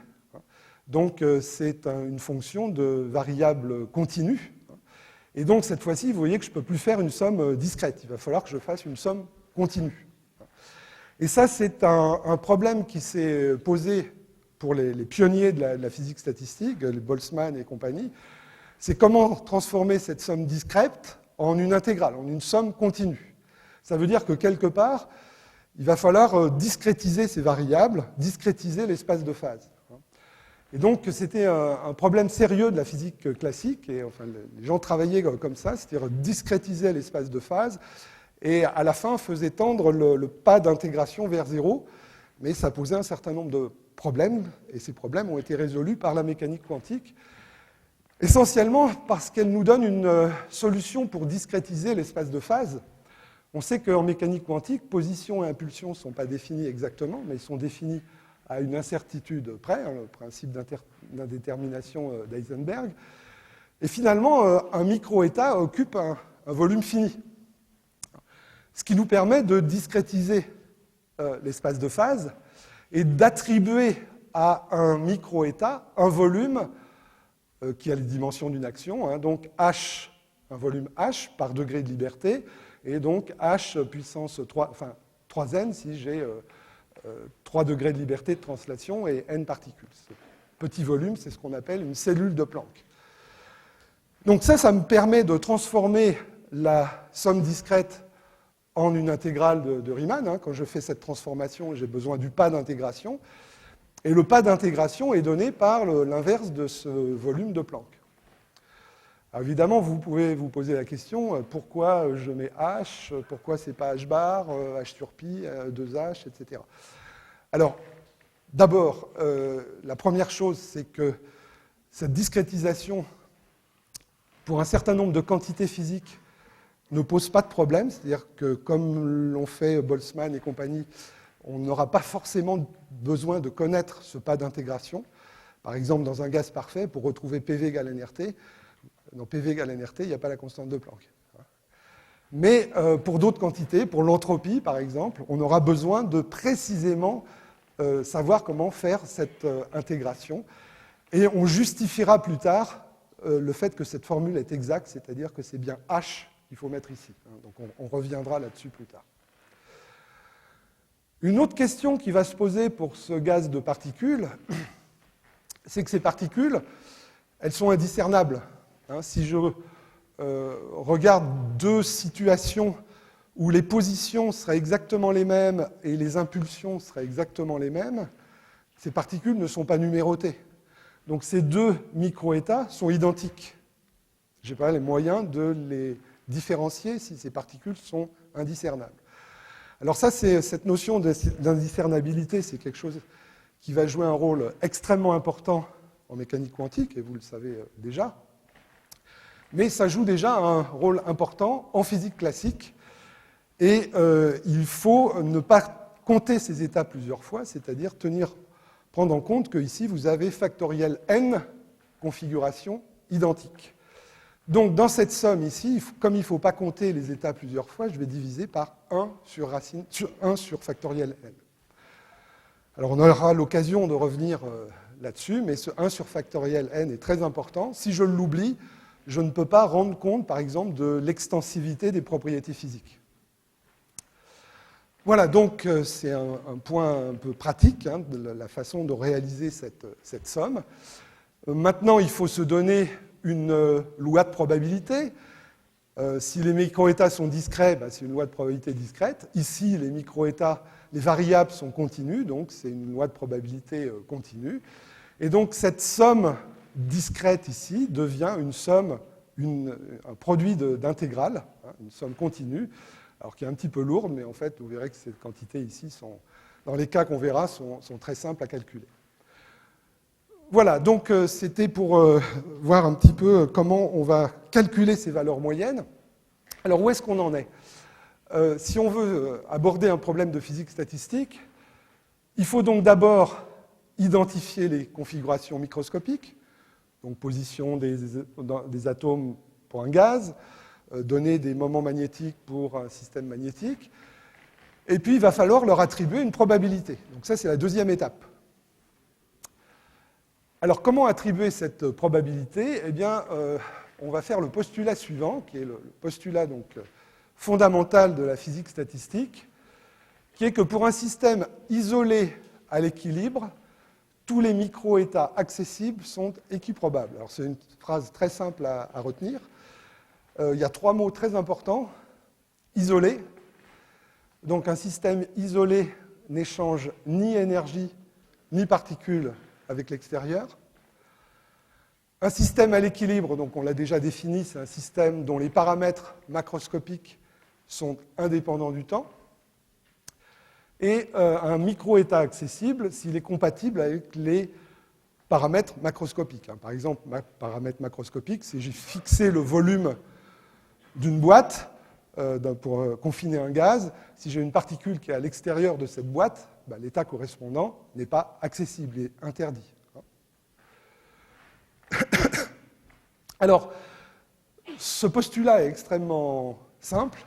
Donc, c'est une fonction de variable continue. Et donc, cette fois-ci, vous voyez que je ne peux plus faire une somme discrète. Il va falloir que je fasse une somme continue. Et ça, c'est un problème qui s'est posé pour les pionniers de la physique statistique, les Boltzmann et compagnie. C'est comment transformer cette somme discrète en une intégrale, en une somme continue. Ça veut dire que quelque part, il va falloir discrétiser ces variables, discrétiser l'espace de phase. Et donc, c'était un problème sérieux de la physique classique, et enfin, les gens travaillaient comme ça, c'est-à-dire discrétiser l'espace de phase, et à la fin, faisait tendre le pas d'intégration vers zéro, mais ça posait un certain nombre de problèmes, et ces problèmes ont été résolus par la mécanique quantique, essentiellement parce qu'elle nous donne une solution pour discrétiser l'espace de phase. On sait qu'en mécanique quantique, position et impulsion ne sont pas définis exactement, mais ils sont définis à une incertitude près, le principe d'indétermination d'Heisenberg. Et finalement, un micro-état occupe un volume fini, ce qui nous permet de discrétiser l'espace de phase et d'attribuer à un micro-état un volume qui a les dimensions d'une action, donc H, un volume H par degré de liberté, et donc H puissance 3, enfin 3n si j'ai 3 degrés de liberté de translation et n particules. Ce petit volume, c'est ce qu'on appelle une cellule de Planck. Donc ça me permet de transformer la somme discrète en une intégrale de Riemann. Quand je fais cette transformation, j'ai besoin du pas d'intégration. Et le pas d'intégration est donné par l'inverse de ce volume de Planck. Alors évidemment, vous pouvez vous poser la question, pourquoi je mets H, pourquoi ce n'est pas H bar, H sur pi, 2H, etc. Alors, d'abord, la première chose, c'est que cette discrétisation, pour un certain nombre de quantités physiques, ne pose pas de problème. C'est-à-dire que, comme l'ont fait Boltzmann et compagnie, on n'aura pas forcément besoin de connaître ce pas d'intégration. Par exemple, dans un gaz parfait, pour retrouver PV égale nRT, dans PV égale nRT, il n'y a pas la constante de Planck. Mais pour d'autres quantités, pour l'entropie par exemple, on aura besoin de précisément savoir comment faire cette intégration. Et on justifiera plus tard le fait que cette formule est exacte, c'est-à-dire que c'est bien H qu'il faut mettre ici. Donc on reviendra là-dessus plus tard. Une autre question qui va se poser pour ce gaz de particules, c'est que ces particules, elles sont indiscernables. Si je regarde deux situations où les positions seraient exactement les mêmes et les impulsions seraient exactement les mêmes, ces particules ne sont pas numérotées. Donc ces deux micro-états sont identiques. Je n'ai pas les moyens de les différencier si ces particules sont indiscernables. Alors ça, cette notion d'indiscernabilité, c'est quelque chose qui va jouer un rôle extrêmement important en mécanique quantique, et vous le savez déjà. Mais ça joue déjà un rôle important en physique classique. Et il faut ne pas compter ces états plusieurs fois, c'est-à-dire prendre en compte qu'ici, vous avez factoriel n configurations identiques. Donc, dans cette somme ici, comme il ne faut pas compter les états plusieurs fois, je vais diviser par 1 sur 1 sur factoriel n. Alors, on aura l'occasion de revenir là-dessus, mais ce 1 sur factoriel n est très important. Si je l'oublie, je ne peux pas rendre compte, par exemple, de l'extensivité des propriétés physiques. Voilà, donc c'est un point un peu pratique de la façon de réaliser cette somme. Maintenant, il faut se donner une loi de probabilité. Si les microétats sont discrets, c'est une loi de probabilité discrète. Ici, les microétats, les variables sont continues, donc c'est une loi de probabilité continue. Et donc cette somme discrète ici devient une somme, un produit d'intégrale, une somme continue, alors qui est un petit peu lourde, mais en fait, vous verrez que ces quantités ici, dans les cas qu'on verra, sont très simples à calculer. Voilà, donc c'était pour voir un petit peu comment on va calculer ces valeurs moyennes. Alors, où est-ce qu'on en est ? Si on veut aborder un problème de physique statistique, il faut donc d'abord identifier les configurations microscopiques, donc position des atomes pour un gaz, donner des moments magnétiques pour un système magnétique, et puis il va falloir leur attribuer une probabilité. Donc ça, c'est la deuxième étape. Alors, comment attribuer cette probabilité ? Eh bien, on va faire le postulat suivant, qui est le postulat donc, fondamental de la physique statistique, qui est que pour un système isolé à l'équilibre, tous les micro-états accessibles sont équiprobables. Alors, c'est une phrase très simple à retenir. Il y a 3 mots très importants. Isolé. Donc, un système isolé n'échange ni énergie ni particules avec l'extérieur. Un système à l'équilibre, donc on l'a déjà défini, c'est un système dont les paramètres macroscopiques sont indépendants du temps. Et un micro-état accessible s'il est compatible avec les paramètres macroscopiques. Par exemple, paramètre macroscopique, c'est j'ai fixé le volume d'une boîte pour confiner un gaz. Si j'ai une particule qui est à l'extérieur de cette boîte, l'état correspondant n'est pas accessible, il est interdit. Alors, ce postulat est extrêmement simple.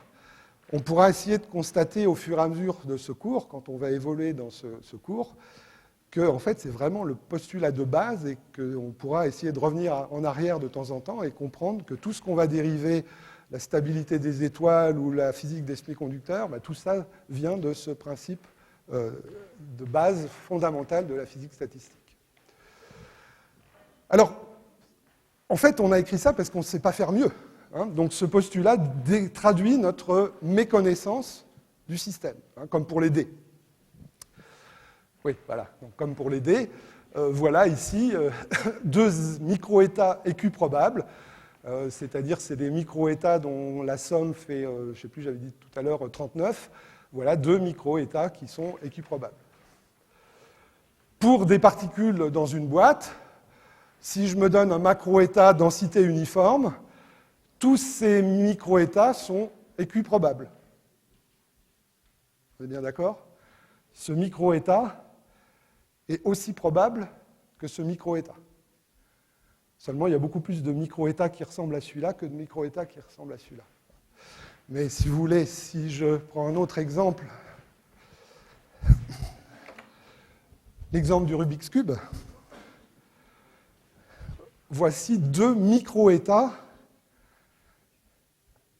On pourra essayer de constater au fur et à mesure de ce cours, quand on va évoluer dans ce cours, que en fait, c'est vraiment le postulat de base et qu'on pourra essayer de revenir en arrière de temps en temps et comprendre que tout ce qu'on va dériver, la stabilité des étoiles ou la physique des semi-conducteurs, tout ça vient de ce principe de base fondamentale de la physique statistique. Alors, en fait, on a écrit ça parce qu'on ne sait pas faire mieux. Donc, ce postulat traduit notre méconnaissance du système, comme pour les dés. Oui, voilà. Donc, comme pour les dés, voilà ici 2 micro-états équiprobables, c'est-à-dire c'est des micro-états dont la somme fait, je ne sais plus, j'avais dit tout à l'heure 39. Voilà 2 micro-états qui sont équiprobables. Pour des particules dans une boîte, si je me donne un macro-état densité uniforme, tous ces micro-états sont équiprobables. Vous êtes bien d'accord ? Ce micro-état est aussi probable que ce micro-état. Seulement, il y a beaucoup plus de micro-états qui ressemblent à celui-là que de micro-états qui ressemblent à celui-là. Mais si vous voulez, si je prends un autre exemple, l'exemple du Rubik's Cube, voici 2 micro-états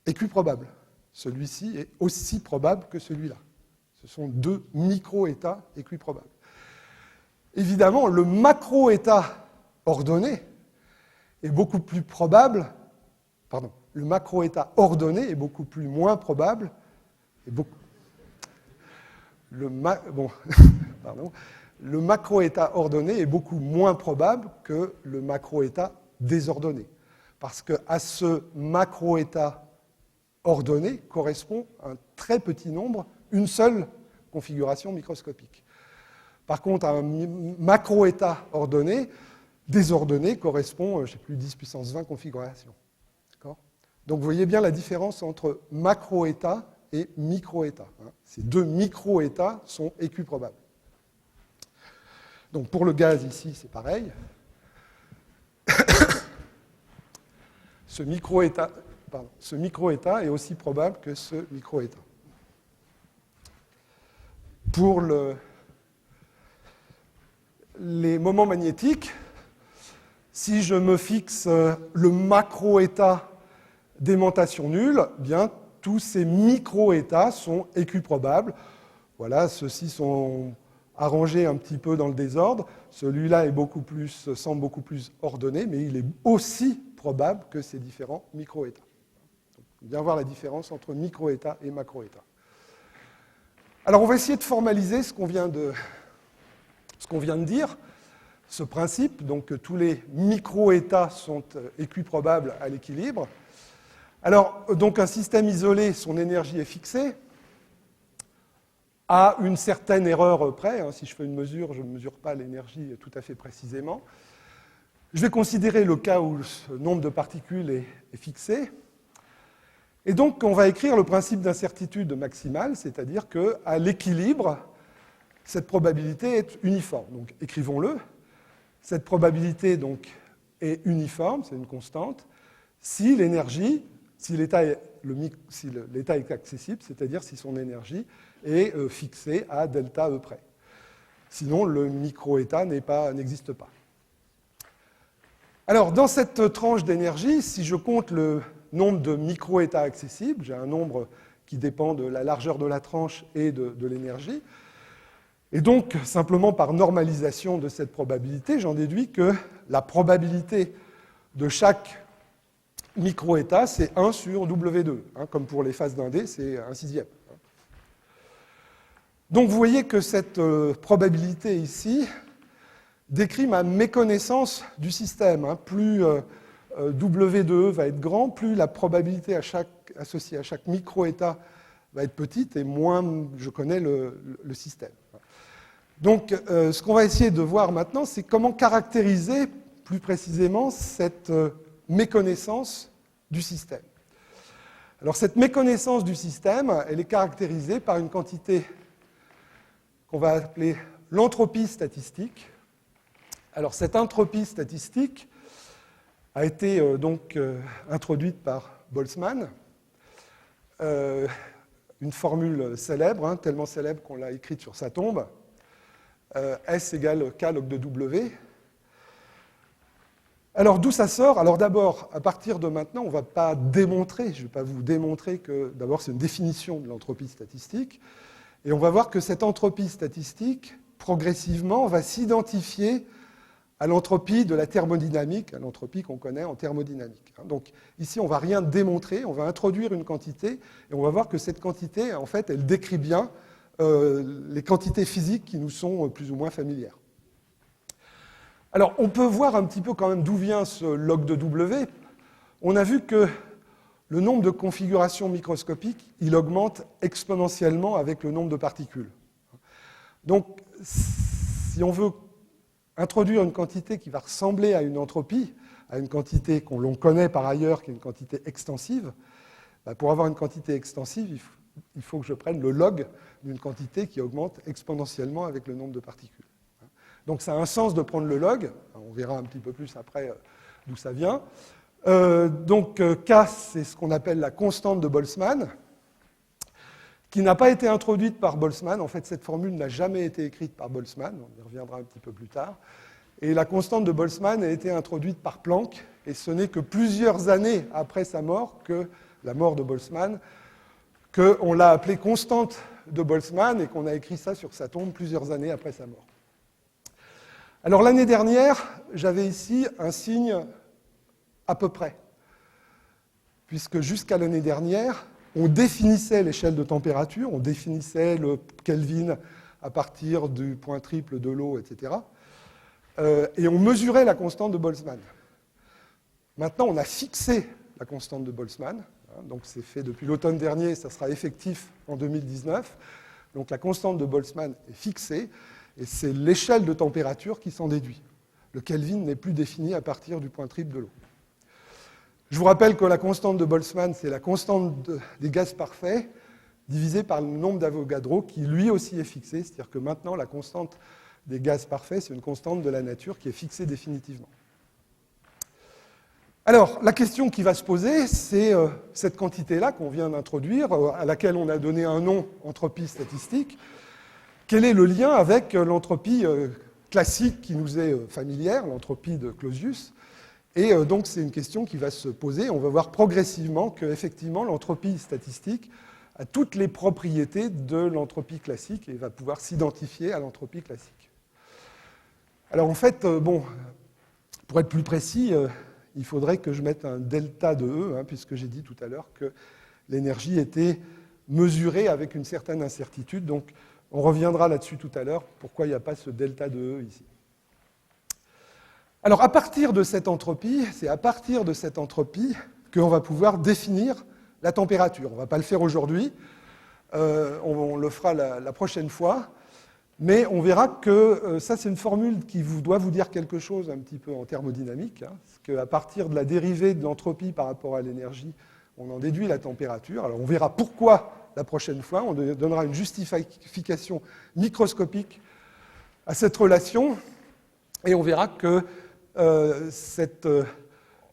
équiprobables. Celui-ci est aussi probable que celui-là. Ce sont 2 micro-états équiprobables. Évidemment, le macro-état ordonné est beaucoup plus probable, le macro-état ordonné est beaucoup plus moins probable, le macro-état ordonné est beaucoup moins probable que le macro-état désordonné. Parce qu'à ce macro-état ordonné correspond un très petit nombre, une seule configuration microscopique. Par contre, à un macro-état ordonné, désordonnée correspond, je ne sais plus, 10 puissance 20 configurations. D'accord ? Donc vous voyez bien la différence entre macro-état et micro-état. Ces deux micro-états sont équiprobables. Donc pour le gaz ici, c'est pareil. Ce micro-état est aussi probable que ce micro-état. Pour les moments magnétiques, si je me fixe le macro-état d'aimantation nulle, bien, tous ces micro-états sont équiprobables. Voilà, ceux-ci sont arrangés un petit peu dans le désordre. Celui-là semble beaucoup plus ordonné, mais il est aussi probable que ces différents micro-états. Bien voir la différence entre micro-état et macro-état. Alors, on va essayer de formaliser ce qu'on vient de dire, ce principe, donc que tous les micro-états sont équiprobables à l'équilibre. Alors, donc un système isolé, son énergie est fixée à une certaine erreur près. Si je fais une mesure, je ne mesure pas l'énergie tout à fait précisément. Je vais considérer le cas où ce nombre de particules est fixé. Et donc, on va écrire le principe d'incertitude maximale, c'est-à-dire qu'à l'équilibre, cette probabilité est uniforme. Donc, écrivons-le. Cette probabilité donc, est uniforme, c'est une constante, si l'énergie, si l'état est accessible, c'est-à-dire si son énergie est fixée à delta E près. Sinon, le micro-état n'existe pas. Alors, dans cette tranche d'énergie, si je compte le nombre de micro-états accessibles, j'ai un nombre qui dépend de la largeur de la tranche et de l'énergie. Et donc, simplement par normalisation de cette probabilité, j'en déduis que la probabilité de chaque micro-état, c'est 1 sur W2. Comme pour les phases d'un dé, c'est 1/6. Donc, vous voyez que cette probabilité ici décrit ma méconnaissance du système. Plus W2 va être grand, plus la probabilité associée à chaque micro-état va être petite, et moins je connais le système. Donc, ce qu'on va essayer de voir maintenant, c'est comment caractériser plus précisément cette méconnaissance du système. Alors, cette méconnaissance du système, elle est caractérisée par une quantité qu'on va appeler l'entropie statistique. Alors, cette entropie statistique a été introduite par Boltzmann, une formule célèbre, tellement célèbre qu'on l'a écrite sur sa tombe. S égale K log de W. Alors, d'où ça sort? Alors, d'abord, à partir de maintenant, on ne va pas démontrer, je ne vais pas vous démontrer que, d'abord, c'est une définition de l'entropie statistique, et on va voir que cette entropie statistique, progressivement, va s'identifier à l'entropie de la thermodynamique, à l'entropie qu'on connaît en thermodynamique. Donc, ici, on ne va rien démontrer, on va introduire une quantité, et on va voir que cette quantité, en fait, elle décrit bien les quantités physiques qui nous sont plus ou moins familières. Alors, on peut voir un petit peu quand même d'où vient ce log de W. On a vu que le nombre de configurations microscopiques, il augmente exponentiellement avec le nombre de particules. Donc, si on veut introduire une quantité qui va ressembler à une entropie, à une quantité qu'on connaît par ailleurs, qui est une quantité extensive, pour avoir une quantité extensive, il faut que je prenne le log d'une quantité qui augmente exponentiellement avec le nombre de particules. Donc ça a un sens de prendre le log, on verra un petit peu plus après d'où ça vient. Donc K, c'est ce qu'on appelle la constante de Boltzmann, qui n'a pas été introduite par Boltzmann. En fait, cette formule n'a jamais été écrite par Boltzmann, on y reviendra un petit peu plus tard. Et la constante de Boltzmann a été introduite par Planck, et ce n'est que plusieurs années après sa mort, que la mort de Boltzmann, qu'on l'a appelée constante de Boltzmann et qu'on a écrit ça sur sa tombe plusieurs années après sa mort. Alors l'année dernière, j'avais ici un signe à peu près, puisque jusqu'à l'année dernière, on définissait l'échelle de température, on définissait le Kelvin à partir du point triple de l'eau, etc. Et on mesurait la constante de Boltzmann. Maintenant, on a fixé la constante de Boltzmann. Donc c'est fait depuis l'automne dernier, ça sera effectif en 2019. Donc la constante de Boltzmann est fixée, et c'est l'échelle de température qui s'en déduit. Le Kelvin n'est plus défini à partir du point triple de l'eau. Je vous rappelle que la constante de Boltzmann, c'est la constante des gaz parfaits divisée par le nombre d'Avogadro, qui lui aussi est fixé. C'est-à-dire que maintenant, la constante des gaz parfaits, c'est une constante de la nature qui est fixée définitivement. Alors, la question qui va se poser, c'est cette quantité-là qu'on vient d'introduire, à laquelle on a donné un nom, entropie statistique. Quel est le lien avec l'entropie classique qui nous est familière, l'entropie de Clausius? Et donc, c'est une question qui va se poser. On va voir progressivement qu'effectivement, l'entropie statistique a toutes les propriétés de l'entropie classique et va pouvoir s'identifier à l'entropie classique. Alors, en fait, bon, pour être plus précis, il faudrait que je mette un delta de E, puisque j'ai dit tout à l'heure que l'énergie était mesurée avec une certaine incertitude. Donc, on reviendra là-dessus tout à l'heure, pourquoi il n'y a pas ce delta de E ici. Alors, à partir de cette entropie, c'est à partir de cette entropie qu'on va pouvoir définir la température. On ne va pas le faire aujourd'hui, on le fera la prochaine fois, mais on verra que ça, c'est une formule qui doit vous dire quelque chose un petit peu en thermodynamique, parce qu'à partir de la dérivée de l'entropie par rapport à l'énergie, on en déduit la température. Alors, on verra pourquoi la prochaine fois, on donnera une justification microscopique à cette relation, et on verra que cette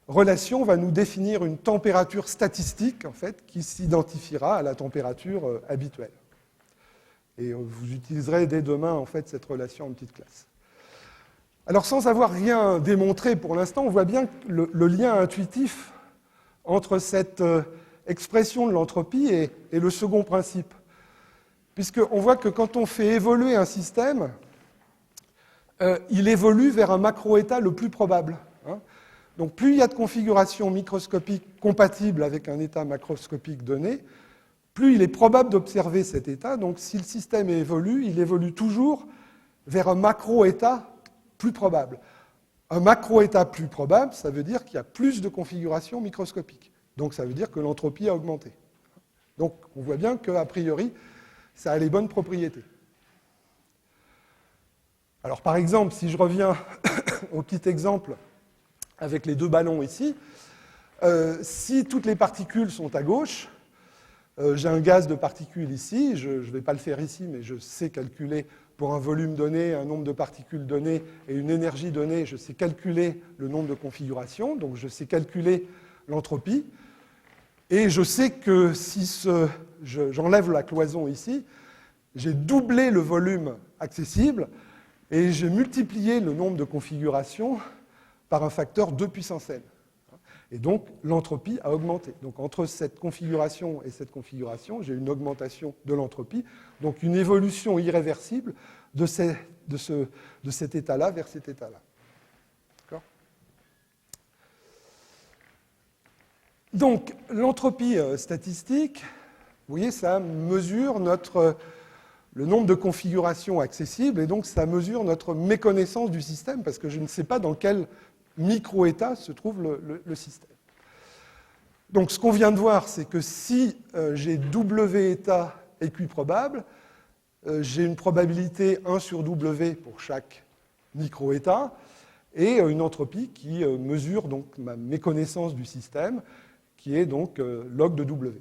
relation va nous définir une température statistique, en fait, qui s'identifiera à la température habituelle. Et vous utiliserez dès demain, en fait, cette relation en petite classe. Alors, sans avoir rien démontré pour l'instant, on voit bien le lien intuitif entre cette expression de l'entropie et le second principe. Puisqu'on voit que quand on fait évoluer un système, il évolue vers un macro-état le plus probable. Donc plus il y a de configurations microscopiques compatibles avec un état macroscopique donné, plus il est probable d'observer cet état. Donc si le système évolue, il évolue toujours vers un macro-état plus probable. Un macro-état plus probable, ça veut dire qu'il y a plus de configurations microscopiques. Donc ça veut dire que l'entropie a augmenté. Donc on voit bien qu'a priori, ça a les bonnes propriétés. Alors par exemple, si je reviens au petit exemple avec les deux ballons ici, si toutes les particules sont à gauche, j'ai un gaz de particules ici, je ne vais pas le faire ici, mais je sais calculer pour un volume donné, un nombre de particules donné et une énergie donnée, je sais calculer le nombre de configurations, donc je sais calculer l'entropie, et je sais que si j'enlève la cloison ici, j'ai doublé le volume accessible, et j'ai multiplié le nombre de configurations par un facteur 2 puissance n. Et donc, l'entropie a augmenté. Donc, entre cette configuration et cette configuration, j'ai une augmentation de l'entropie, donc une évolution irréversible de cet état-là vers cet état-là. D'accord ? Donc, l'entropie statistique, vous voyez, ça mesure le nombre de configurations accessibles, et donc ça mesure notre méconnaissance du système, parce que je ne sais pas dans quel micro-état se trouve le système. Donc ce qu'on vient de voir, c'est que si j'ai W état équiprobable, j'ai une probabilité 1 sur W pour chaque micro-état, et une entropie qui mesure donc ma méconnaissance du système, qui est donc log de W.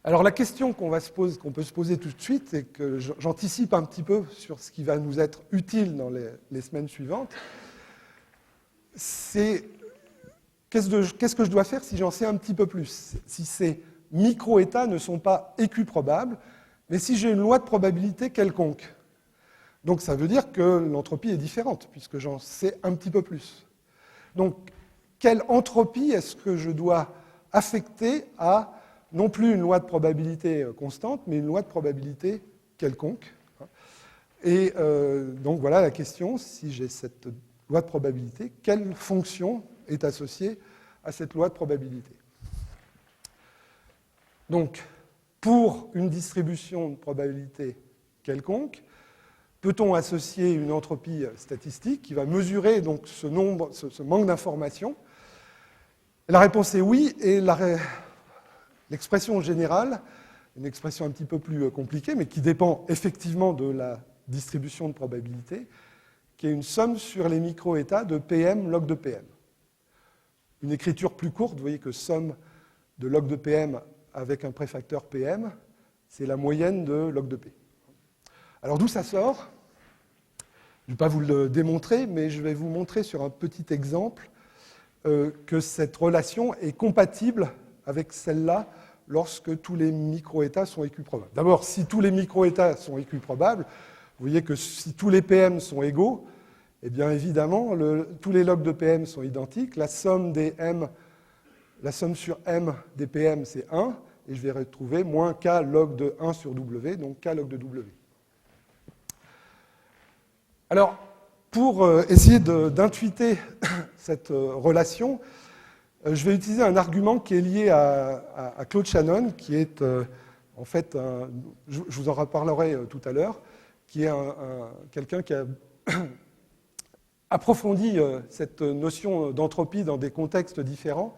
Alors la question qu'on peut se poser tout de suite, et que j'anticipe un petit peu sur ce qui va nous être utile dans les semaines suivantes, c'est qu'est-ce que je dois faire si j'en sais un petit peu plus? Si ces micro-états ne sont pas équiprobables, mais si j'ai une loi de probabilité quelconque. Donc ça veut dire que l'entropie est différente, puisque j'en sais un petit peu plus. Donc quelle entropie est-ce que je dois affecter à non plus une loi de probabilité constante, mais une loi de probabilité quelconque. Et donc voilà la question, si j'ai cette loi de probabilité, quelle fonction est associée à cette loi de probabilité? Donc, pour une distribution de probabilité quelconque, peut-on associer une entropie statistique qui va mesurer donc ce manque d'informations? La réponse est oui, et l'expression générale, une expression un petit peu plus compliquée, mais qui dépend effectivement de la distribution de probabilité, qui est une somme sur les micro-états de PM log de PM. Une écriture plus courte, vous voyez que somme de log de PM avec un préfacteur PM, c'est la moyenne de log de P. Alors d'où ça sort? Je ne vais pas vous le démontrer, mais je vais vous montrer sur un petit exemple que cette relation est compatible avec celle-là lorsque tous les micro-états sont équiprobables. D'abord, si tous les micro-états sont équiprobables, vous voyez que si tous les PM sont égaux, eh bien évidemment, tous les logs de PM sont identiques. La somme sur M des PM, c'est 1, et je vais retrouver moins K log de 1 sur W, donc K log de W. Alors, pour essayer d'intuiter cette relation, je vais utiliser un argument qui est lié à Claude Shannon, qui est en fait, je vous en reparlerai tout à l'heure, qui est quelqu'un qui a approfondi cette notion d'entropie dans des contextes différents.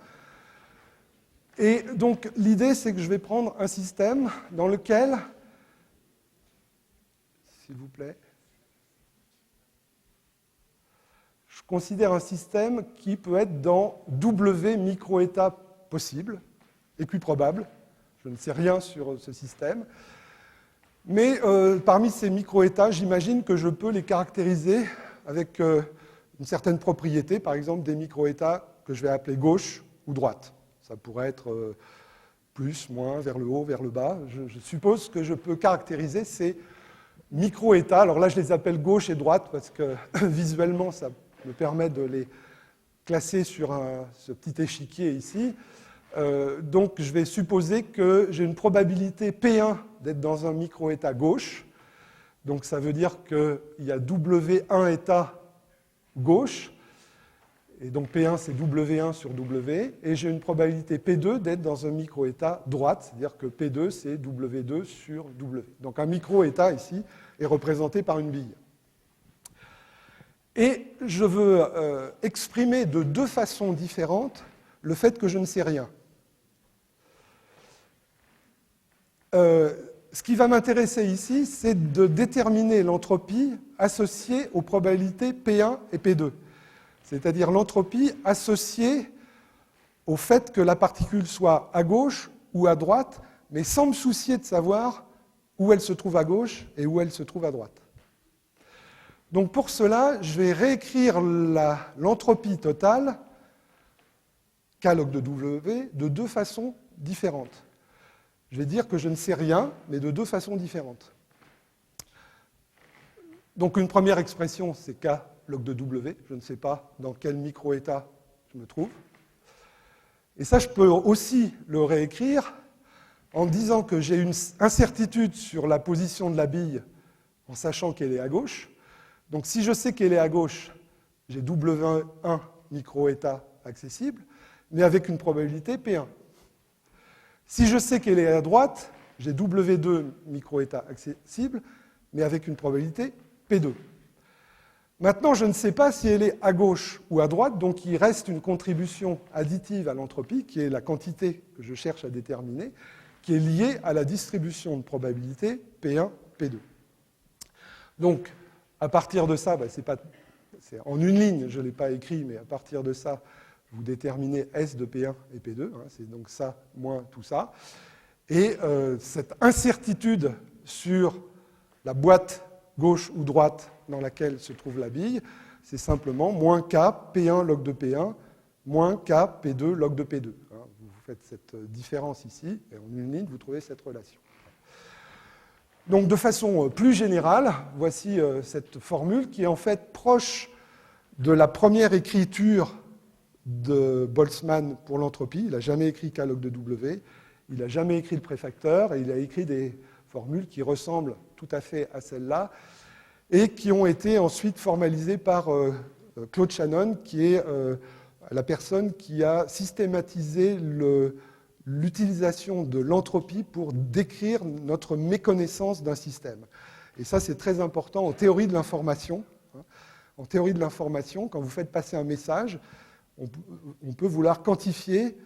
Et donc, l'idée, c'est que je vais prendre un système dans lequel, s'il vous plaît, je considère un système qui peut être dans W micro-états possibles, équiprobables. Je ne sais rien sur ce système. Mais parmi ces micro-états, j'imagine que je peux les caractériser avec une certaine propriété, par exemple des micro-états que je vais appeler gauche ou droite. Ça pourrait être plus, moins, vers le haut, vers le bas. Je suppose que je peux caractériser ces micro-états. Alors là, je les appelle gauche et droite parce que visuellement, ça me permet de les classer sur ce petit échiquier ici. Donc, je vais supposer que j'ai une probabilité P1 d'être dans un micro-état gauche. Donc, ça veut dire qu'il y a W1 état gauche. Et donc, P1, c'est W1 sur W. Et j'ai une probabilité P2 d'être dans un micro-état droite, c'est-à-dire que P2, c'est W2 sur W. Donc, un micro-état, ici, est représenté par une bille. Et je veux exprimer de deux façons différentes le fait que je ne sais rien. Ce qui va m'intéresser ici, c'est de déterminer l'entropie associée aux probabilités P1 et P2. C'est-à-dire l'entropie associée au fait que la particule soit à gauche ou à droite, mais sans me soucier de savoir où elle se trouve à gauche et où elle se trouve à droite. Donc pour cela, je vais réécrire l'entropie totale, K log de W, de deux façons différentes. Je vais dire que je ne sais rien, mais de deux façons différentes. Donc une première expression, c'est K log de W. Je ne sais pas dans quel micro-état je me trouve. Et ça, je peux aussi le réécrire en disant que j'ai une incertitude sur la position de la bille en sachant qu'elle est à gauche. Donc si je sais qu'elle est à gauche, j'ai W1 micro-état accessible, mais avec une probabilité P1. Si je sais qu'elle est à droite, j'ai W2 micro-état accessible, mais avec une probabilité P2. Maintenant, je ne sais pas si elle est à gauche ou à droite, donc il reste une contribution additive à l'entropie, qui est la quantité que je cherche à déterminer, qui est liée à la distribution de probabilité P1, P2. Donc, à partir de ça, c'est en une ligne, je ne l'ai pas écrit, mais à partir de ça, vous déterminez S de P1 et P2, c'est donc ça moins tout ça. Et cette incertitude sur la boîte gauche ou droite dans laquelle se trouve la bille, c'est simplement moins K P1 log de P1 moins K P2 log de P2. Vous faites cette différence ici, et en une ligne, vous trouvez cette relation. Donc de façon plus générale, voici cette formule qui est en fait proche de la première écriture de Boltzmann pour l'entropie. Il n'a jamais écrit K log de W, il n'a jamais écrit le préfacteur, et il a écrit des formules qui ressemblent tout à fait à celle-là, et qui ont été ensuite formalisées par Claude Shannon, qui est la personne qui a systématisé l'utilisation de l'entropie pour décrire notre méconnaissance d'un système. Et ça, c'est très important en théorie de l'information. En théorie de l'information, quand vous faites passer un message, on peut vouloir quantifier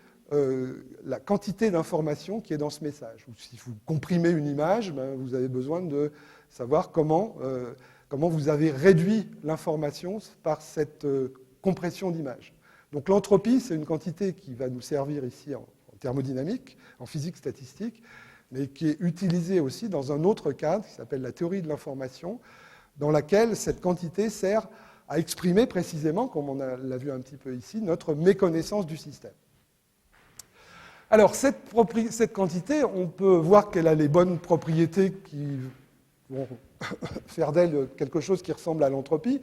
la quantité d'informations qui est dans ce message. Ou si vous comprimez une image, vous avez besoin de savoir comment comment vous avez réduit l'information par cette compression d'image. Donc l'entropie, c'est une quantité qui va nous servir ici en thermodynamique, en physique statistique, mais qui est utilisée aussi dans un autre cadre qui s'appelle la théorie de l'information, dans laquelle cette quantité sert à exprimer précisément, comme on l'a vu un petit peu ici, notre méconnaissance du système. Alors, cette quantité, on peut voir qu'elle a les bonnes propriétés qui vont faire d'elle quelque chose qui ressemble à l'entropie.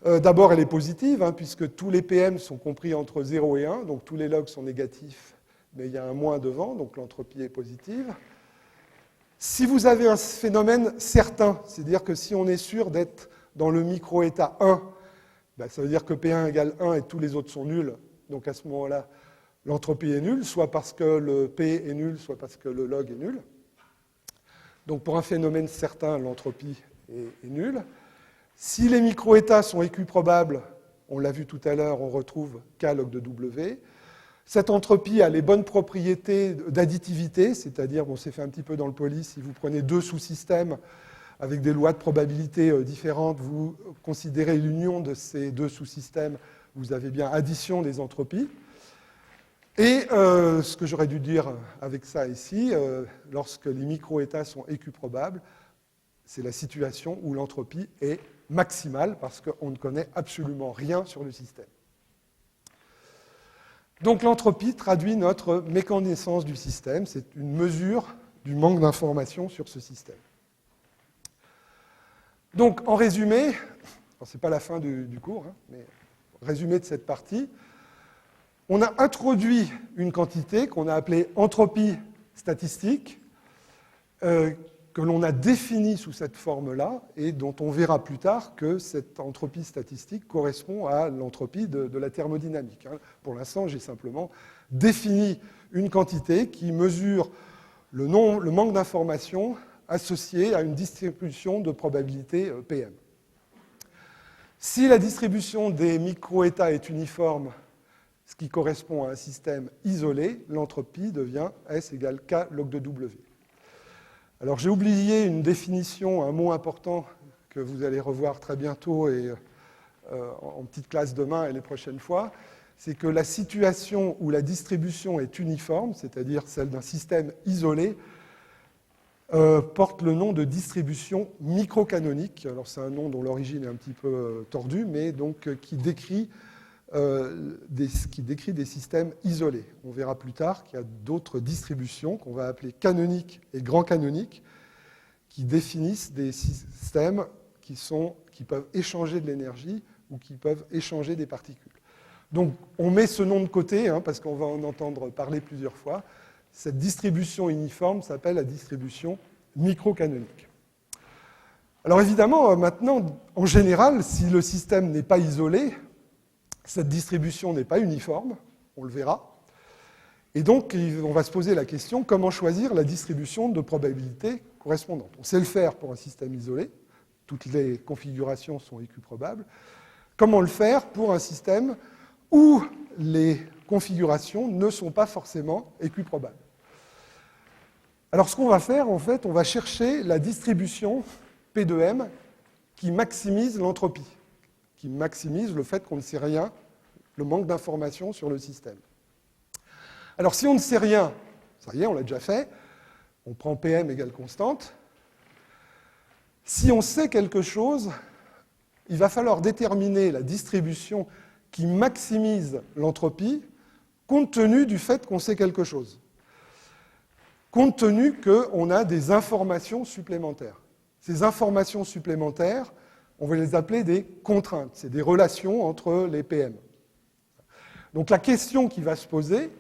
D'abord, elle est positive, puisque tous les PM sont compris entre 0 et 1, donc tous les logs sont négatifs, mais il y a un moins devant, donc l'entropie est positive. Si vous avez un phénomène certain, c'est-à-dire que si on est sûr d'être dans le micro-état 1, ça veut dire que P1 égale 1 et tous les autres sont nuls, donc à ce moment-là, l'entropie est nulle, soit parce que le P est nul, soit parce que le log est nul. Donc pour un phénomène certain, l'entropie est nulle. Si les micro-états sont équiprobables, on l'a vu tout à l'heure, on retrouve K log de W. Cette entropie a les bonnes propriétés d'additivité, c'est-à-dire, bon, c'est fait un petit peu dans le poly, si vous prenez deux sous-systèmes avec des lois de probabilité différentes, vous considérez l'union de ces deux sous-systèmes, vous avez bien addition des entropies. Et ce que j'aurais dû dire avec ça ici, lorsque les micro-états sont équiprobables, c'est la situation où l'entropie est maximale parce qu'on ne connaît absolument rien sur le système. Donc l'entropie traduit notre méconnaissance du système, c'est une mesure du manque d'information sur ce système. Donc en résumé, ce n'est pas la fin du cours, mais résumé de cette partie, on a introduit une quantité qu'on a appelée entropie statistique, que l'on a définie sous cette forme-là, et dont on verra plus tard que cette entropie statistique correspond à l'entropie de la thermodynamique. Pour l'instant, j'ai simplement défini une quantité qui mesure le manque d'information associé à une distribution de probabilité PM. Si la distribution des micro-états est uniforme, ce qui correspond à un système isolé, l'entropie devient S égale K log de W. Alors j'ai oublié une définition, un mot important que vous allez revoir très bientôt et en petite classe demain et les prochaines fois, c'est que la situation où la distribution est uniforme, c'est-à-dire celle d'un système isolé, porte le nom de distribution microcanonique. Alors c'est un nom dont l'origine est un petit peu tordue, mais donc qui décrit des systèmes isolés. On verra plus tard qu'il y a d'autres distributions qu'on va appeler canoniques et grand canoniques qui définissent des systèmes qui peuvent échanger de l'énergie ou qui peuvent échanger des particules. Donc on met ce nom de côté parce qu'on va en entendre parler plusieurs fois. Cette distribution uniforme s'appelle la distribution microcanonique. Alors évidemment, maintenant, en général, si le système n'est pas isolé, cette distribution n'est pas uniforme, on le verra. Et donc, on va se poser la question, comment choisir la distribution de probabilité correspondante? On sait le faire pour un système isolé, toutes les configurations sont équiprobables. Comment le faire pour un système où les configurations ne sont pas forcément équiprobables? Alors, ce qu'on va faire, en fait, on va chercher la distribution P de M qui maximise l'entropie, qui maximise le fait qu'on ne sait rien, le manque d'informations sur le système. Alors, si on ne sait rien, ça y est, on l'a déjà fait, on prend PM égale constante. Si on sait quelque chose, il va falloir déterminer la distribution qui maximise l'entropie compte tenu du fait qu'on sait quelque chose, compte tenu qu'on a des informations supplémentaires. Ces informations supplémentaires, on va les appeler des contraintes, c'est des relations entre les PM. Donc la question qui va se poser,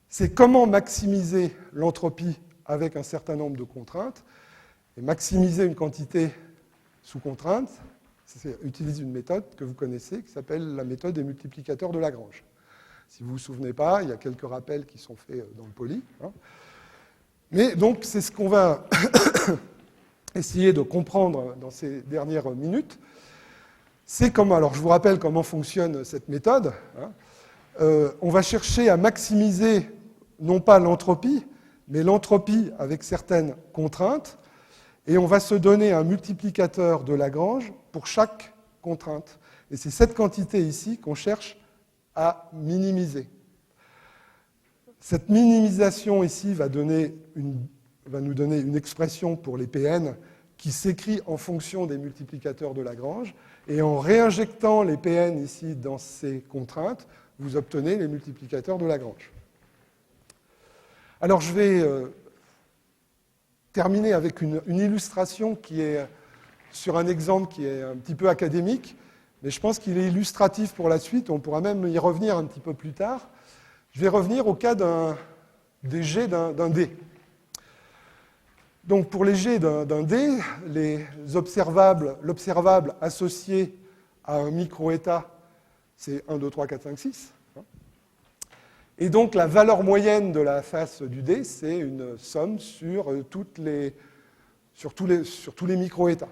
c'est comment maximiser l'entropie avec un certain nombre de contraintes. Et maximiser une quantité sous contrainte, utilise une méthode que vous connaissez qui s'appelle la méthode des multiplicateurs de Lagrange. Si vous ne vous souvenez pas, il y a quelques rappels qui sont faits dans le poly. Mais donc, c'est ce qu'on va essayer de comprendre dans ces dernières minutes. C'est comment, alors je vous rappelle comment fonctionne cette méthode. On va chercher à maximiser non pas l'entropie, mais l'entropie avec certaines contraintes. Et on va se donner un multiplicateur de Lagrange pour chaque contrainte. Et c'est cette quantité ici qu'on cherche à minimiser. Cette minimisation ici va nous donner une expression pour les Pn qui s'écrit en fonction des multiplicateurs de Lagrange. Et en réinjectant les Pn ici dans ces contraintes, vous obtenez les multiplicateurs de Lagrange. Alors je vais terminer avec une illustration qui est sur un exemple qui est un petit peu académique, mais je pense qu'il est illustratif pour la suite. On pourra même y revenir un petit peu plus tard. Je vais revenir au cas des jets d'un dé. Donc pour les jets d'un dé, l'observable associé à un micro-état, c'est 1, 2, 3, 4, 5, 6. Et donc la valeur moyenne de la face du dé, c'est une somme sur tous les micro-états.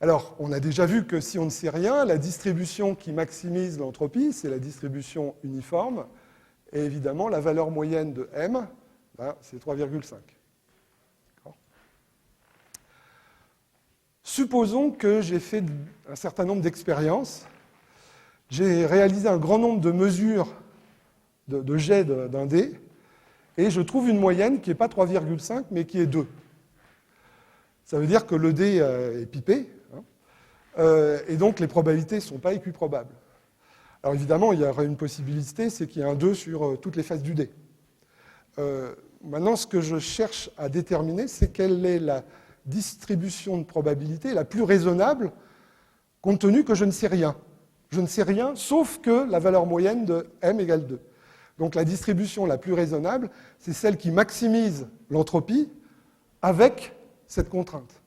Alors, on a déjà vu que si on ne sait rien, la distribution qui maximise l'entropie, c'est la distribution uniforme. Et évidemment, la valeur moyenne de M, c'est 3,5. Supposons que j'ai fait un certain nombre d'expériences. J'ai réalisé un grand nombre de mesures de jets d'un dé, et je trouve une moyenne qui n'est pas 3,5, mais qui est 2. Ça veut dire que le dé est pipé, et donc les probabilités ne sont pas équiprobables. Alors évidemment, il y aurait une possibilité, c'est qu'il y ait un 2 sur toutes les faces du dé. Maintenant, ce que je cherche à déterminer, c'est quelle est la distribution de probabilité la plus raisonnable, compte tenu que je ne sais rien. Je ne sais rien, sauf que la valeur moyenne de M égale 2. Donc la distribution la plus raisonnable, c'est celle qui maximise l'entropie avec cette contrainte.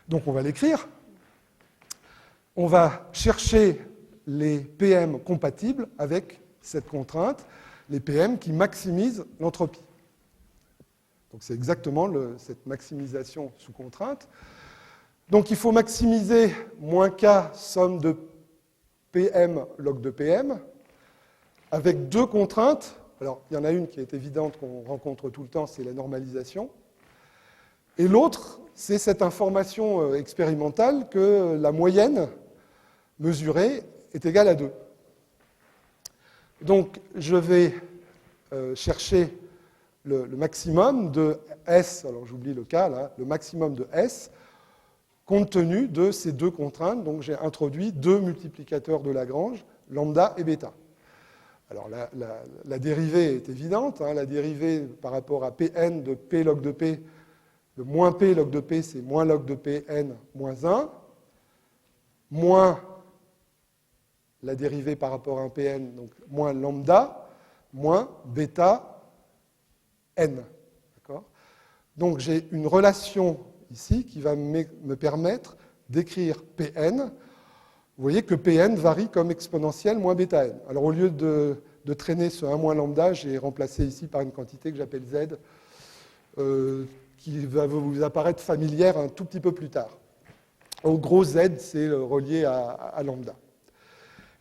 Donc on va l'écrire. On va chercher les PM compatibles avec cette contrainte, les PM qui maximisent l'entropie. Donc c'est exactement cette maximisation sous contrainte. Donc il faut maximiser moins K somme de PM log de PM avec deux contraintes. Alors il y en a une qui est évidente qu'on rencontre tout le temps, c'est la normalisation. Et l'autre, c'est cette information expérimentale que la moyenne mesurée est égale à 2. Donc je vais chercher le maximum de S, alors j'oublie le cas là, le maximum de S, compte tenu de ces deux contraintes. Donc j'ai introduit deux multiplicateurs de Lagrange, lambda et bêta. Alors la dérivée est évidente, la dérivée par rapport à Pn de P log de P, de moins P log de P, c'est moins log de Pn moins 1, moins la dérivée par rapport à un Pn, donc moins lambda, moins bêta n. Donc j'ai une relation ici qui va me permettre d'écrire Pn. Vous voyez que Pn varie comme exponentielle moins bêta n. Alors au lieu de traîner ce 1 moins lambda, j'ai remplacé ici par une quantité que j'appelle z, qui va vous apparaître familière un tout petit peu plus tard. En gros, z, c'est relié à lambda.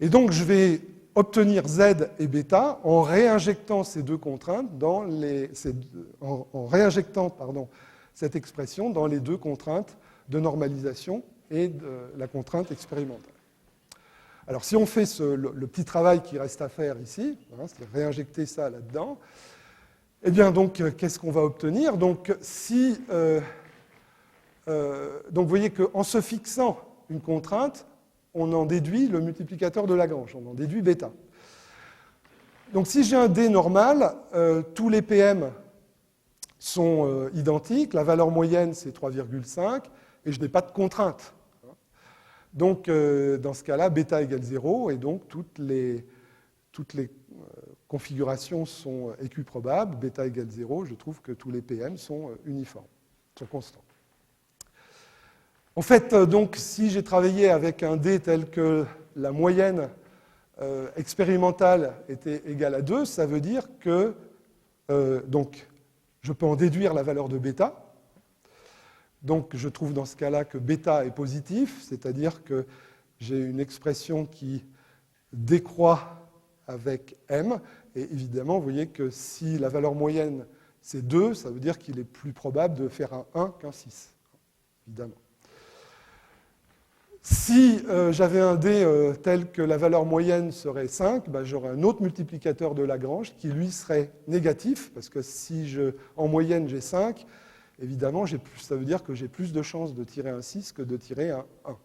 Et donc je vais obtenir z et bêta en réinjectant ces deux contraintes en réinjectant cette expression dans les deux contraintes de normalisation et de la contrainte expérimentale. Alors si on fait le petit travail qui reste à faire ici, c'est réinjecter ça là-dedans, eh bien donc qu'est-ce qu'on va obtenir? Donc vous voyez qu'en se fixant une contrainte, on en déduit le multiplicateur de Lagrange, on en déduit bêta. Donc si j'ai un D normal, tous les PM sont identiques, la valeur moyenne c'est 3,5, et je n'ai pas de contrainte. Donc dans ce cas-là, bêta égale 0, et donc toutes les configurations sont équiprobables, bêta égale 0, je trouve que tous les PM sont uniformes, sont constants. En fait, donc, si j'ai travaillé avec un D tel que la moyenne expérimentale était égale à 2, ça veut dire que donc, je peux en déduire la valeur de bêta. Donc je trouve dans ce cas-là que bêta est positif, c'est-à-dire que j'ai une expression qui décroît avec m. Et évidemment, vous voyez que si la valeur moyenne c'est 2, ça veut dire qu'il est plus probable de faire un 1 qu'un 6, évidemment. Si j'avais un D tel que la valeur moyenne serait 5, ben, j'aurais un autre multiplicateur de Lagrange qui, lui, serait négatif, parce que si en moyenne j'ai 5, évidemment, ça veut dire que j'ai plus de chances de tirer un 6 que de tirer un 1.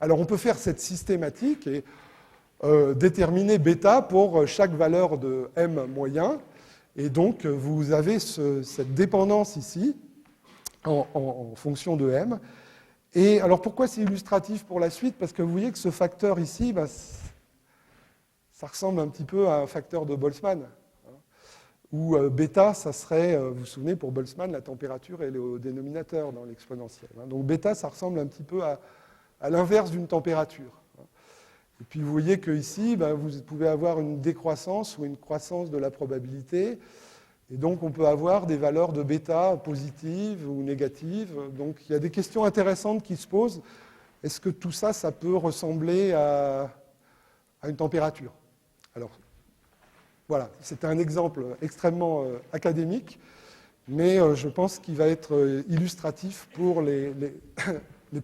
Alors, on peut faire cette systématique et déterminer bêta pour chaque valeur de M moyen. Et donc, vous avez cette dépendance ici en fonction de M. Et alors, pourquoi c'est illustratif pour la suite? Parce que vous voyez que ce facteur ici, ben, ça ressemble un petit peu à un facteur de Boltzmann. Où bêta, ça serait, vous vous souvenez, pour Boltzmann, la température, elle est au dénominateur dans l'exponentielle. Donc bêta, ça ressemble un petit peu à l'inverse d'une température. Et puis vous voyez qu'ici, ben, vous pouvez avoir une décroissance ou une croissance de la probabilité. Et donc on peut avoir des valeurs de bêta positives ou négatives. Donc il y a des questions intéressantes qui se posent. Est-ce que tout ça, ça peut ressembler à une température? Alors, voilà, c'est un exemple extrêmement académique, mais je pense qu'il va être illustratif pour les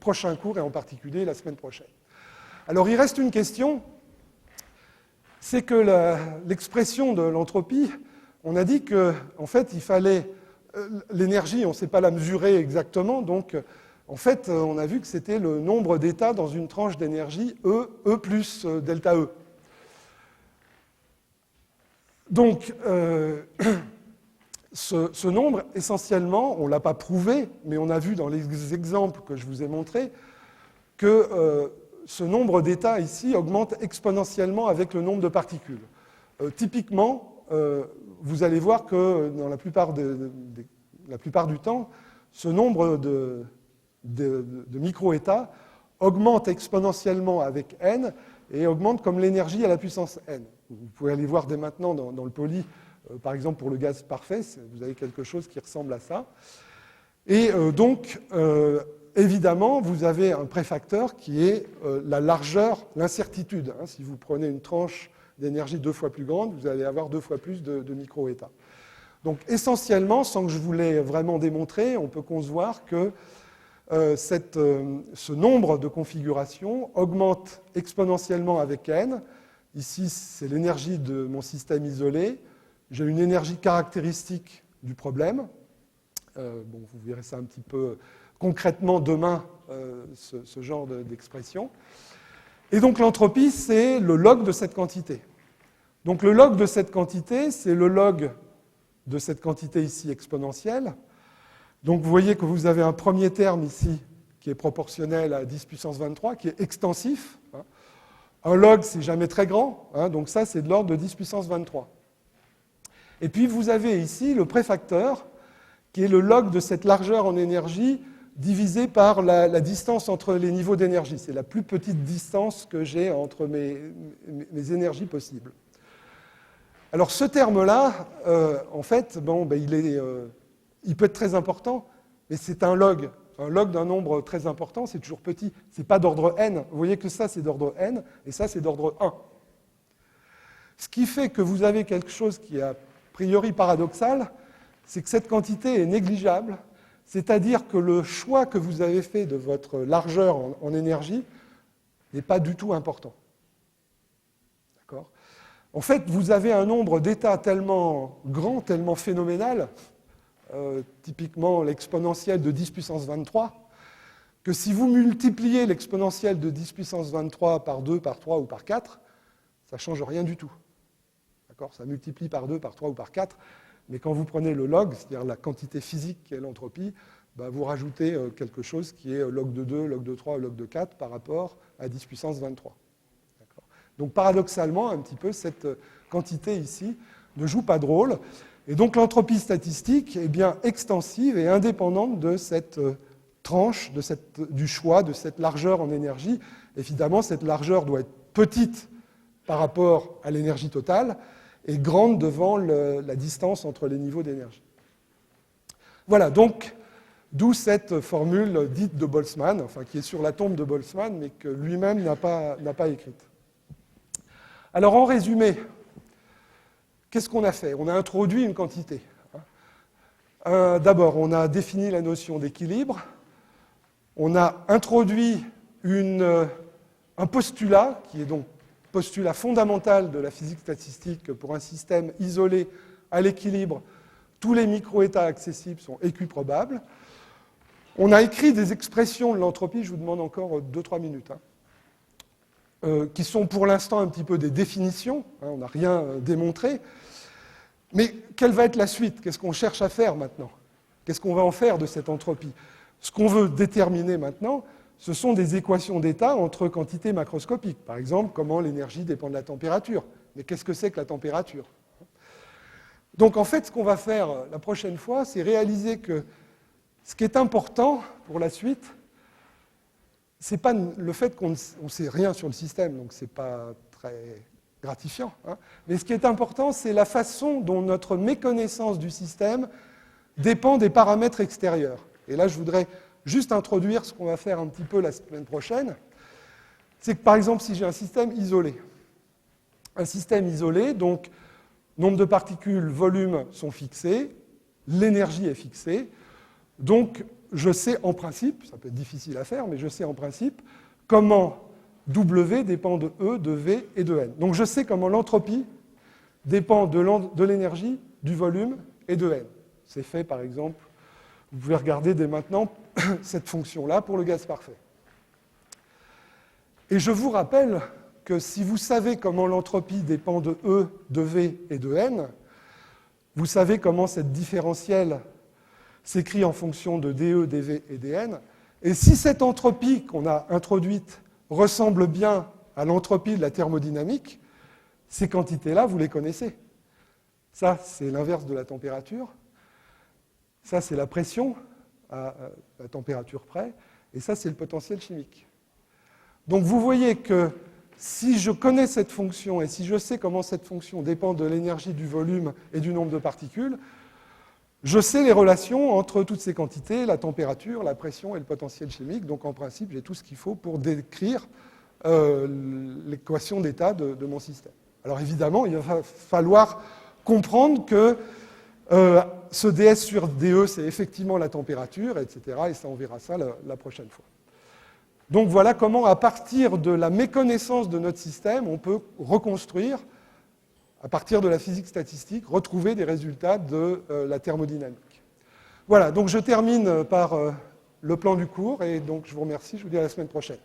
prochains cours, et en particulier la semaine prochaine. Alors, il reste une question, c'est que l'expression de l'entropie, on a dit qu'en fait, il fallait l'énergie, on ne sait pas la mesurer exactement, donc en fait, on a vu que c'était le nombre d'états dans une tranche d'énergie E plus delta E. Donc, ce nombre, essentiellement, on ne l'a pas prouvé, mais on a vu dans les exemples que je vous ai montrés que ce nombre d'états ici augmente exponentiellement avec le nombre de particules. Typiquement, vous allez voir que dans la plupart du temps, ce nombre de micro-états augmente exponentiellement avec n et augmente comme l'énergie à la puissance n. Vous pouvez aller voir dès maintenant dans le poly, par exemple pour le gaz parfait, vous avez quelque chose qui ressemble à ça. Et donc, évidemment, vous avez un préfacteur qui est la largeur, l'incertitude. Si vous prenez une tranche d'énergie 2 fois plus grande, vous allez avoir 2 fois plus de micro-états. Donc, essentiellement, sans que je vous l'ai vraiment démontré, on peut concevoir que ce nombre de configurations augmente exponentiellement avec n. Ici, c'est l'énergie de mon système isolé. J'ai une énergie caractéristique du problème. Vous verrez ça un petit peu concrètement demain, ce genre d'expression. Et donc l'entropie, c'est le log de cette quantité. Donc le log de cette quantité, c'est le log de cette quantité ici exponentielle. Donc vous voyez que vous avez un premier terme ici qui est proportionnel à 10 puissance 23, qui est extensif. Un log, c'est jamais très grand, donc ça, c'est de l'ordre de 10 puissance 23. Et puis, vous avez ici le préfacteur, qui est le log de cette largeur en énergie divisé par la distance entre les niveaux d'énergie. C'est la plus petite distance que j'ai entre mes énergies possibles. Alors, ce terme-là, en fait, il peut être très important, mais c'est un log. Un log d'un nombre très important, c'est toujours petit. Ce n'est pas d'ordre n. Vous voyez que ça, c'est d'ordre n, et ça, c'est d'ordre 1. Ce qui fait que vous avez quelque chose qui est a priori paradoxal, c'est que cette quantité est négligeable, c'est-à-dire que le choix que vous avez fait de votre largeur en énergie n'est pas du tout important. D'accord ? En fait, vous avez un nombre d'états tellement grand, tellement phénoménal, typiquement l'exponentielle de 10 puissance 23, que si vous multipliez l'exponentielle de 10 puissance 23 par 2, par 3 ou par 4, ça ne change rien du tout. D'accord ? Ça multiplie par 2, par 3 ou par 4, mais quand vous prenez le log, c'est-à-dire la quantité physique qui est l'entropie, vous rajoutez quelque chose qui est log de 2, log de 3, log de 4 par rapport à 10 puissance 23. D'accord ? Donc paradoxalement, un petit peu, cette quantité ici ne joue pas de rôle. Et donc l'entropie statistique est bien extensive et indépendante de cette tranche, du choix de cette largeur en énergie. Évidemment, cette largeur doit être petite par rapport à l'énergie totale et grande devant la distance entre les niveaux d'énergie. Voilà, donc, d'où cette formule dite de Boltzmann, enfin qui est sur la tombe de Boltzmann, mais que lui-même n'a pas écrite. Alors, en résumé, qu'est-ce qu'on a fait ? On a introduit une quantité. D'abord, on a défini la notion d'équilibre. On a introduit un postulat, qui est donc postulat fondamental de la physique statistique, que pour un système isolé à l'équilibre, tous les micro-états accessibles sont équiprobables. On a écrit des expressions de l'entropie, je vous demande encore 2-3 minutes, qui sont pour l'instant un petit peu des définitions, on n'a rien démontré. Mais quelle va être la suite? Qu'est-ce qu'on cherche à faire maintenant? Qu'est-ce qu'on va en faire de cette entropie? Ce qu'on veut déterminer maintenant, ce sont des équations d'état entre quantités macroscopiques. Par exemple, comment l'énergie dépend de la température. Mais qu'est-ce que c'est que la température? Donc en fait, ce qu'on va faire la prochaine fois, c'est réaliser que ce qui est important pour la suite, ce n'est pas le fait qu'on ne sait rien sur le système, donc ce n'est pas très gratifiant. Mais ce qui est important, c'est la façon dont notre méconnaissance du système dépend des paramètres extérieurs. Et là, je voudrais juste introduire ce qu'on va faire un petit peu la semaine prochaine. C'est que, par exemple, si j'ai un système isolé, donc nombre de particules, volume sont fixés, l'énergie est fixée, donc je sais en principe, ça peut être difficile à faire, mais je sais en principe comment W dépend de E, de V et de N. Donc je sais comment l'entropie dépend de l'énergie, du volume et de N. C'est fait, par exemple, vous pouvez regarder dès maintenant cette fonction-là pour le gaz parfait. Et je vous rappelle que si vous savez comment l'entropie dépend de E, de V et de N, vous savez comment cette différentielle s'écrit en fonction de dE, dV et dN. Et si cette entropie qu'on a introduite ressemble bien à l'entropie de la thermodynamique, ces quantités-là, vous les connaissez. Ça, c'est l'inverse de la température. Ça, c'est la pression à la température près. Et ça, c'est le potentiel chimique. Donc vous voyez que si je connais cette fonction et si je sais comment cette fonction dépend de l'énergie, du volume et du nombre de particules, je sais les relations entre toutes ces quantités, la température, la pression et le potentiel chimique. Donc en principe, j'ai tout ce qu'il faut pour décrire l'équation d'état de mon système. Alors évidemment, il va falloir comprendre que ce ds sur dE, c'est effectivement la température, etc. Et ça, on verra ça la prochaine fois. Donc voilà comment, à partir de la méconnaissance de notre système, on peut reconstruire, à partir de la physique statistique, retrouver des résultats de la thermodynamique. Voilà, donc je termine par le plan du cours, et donc je vous remercie, je vous dis à la semaine prochaine.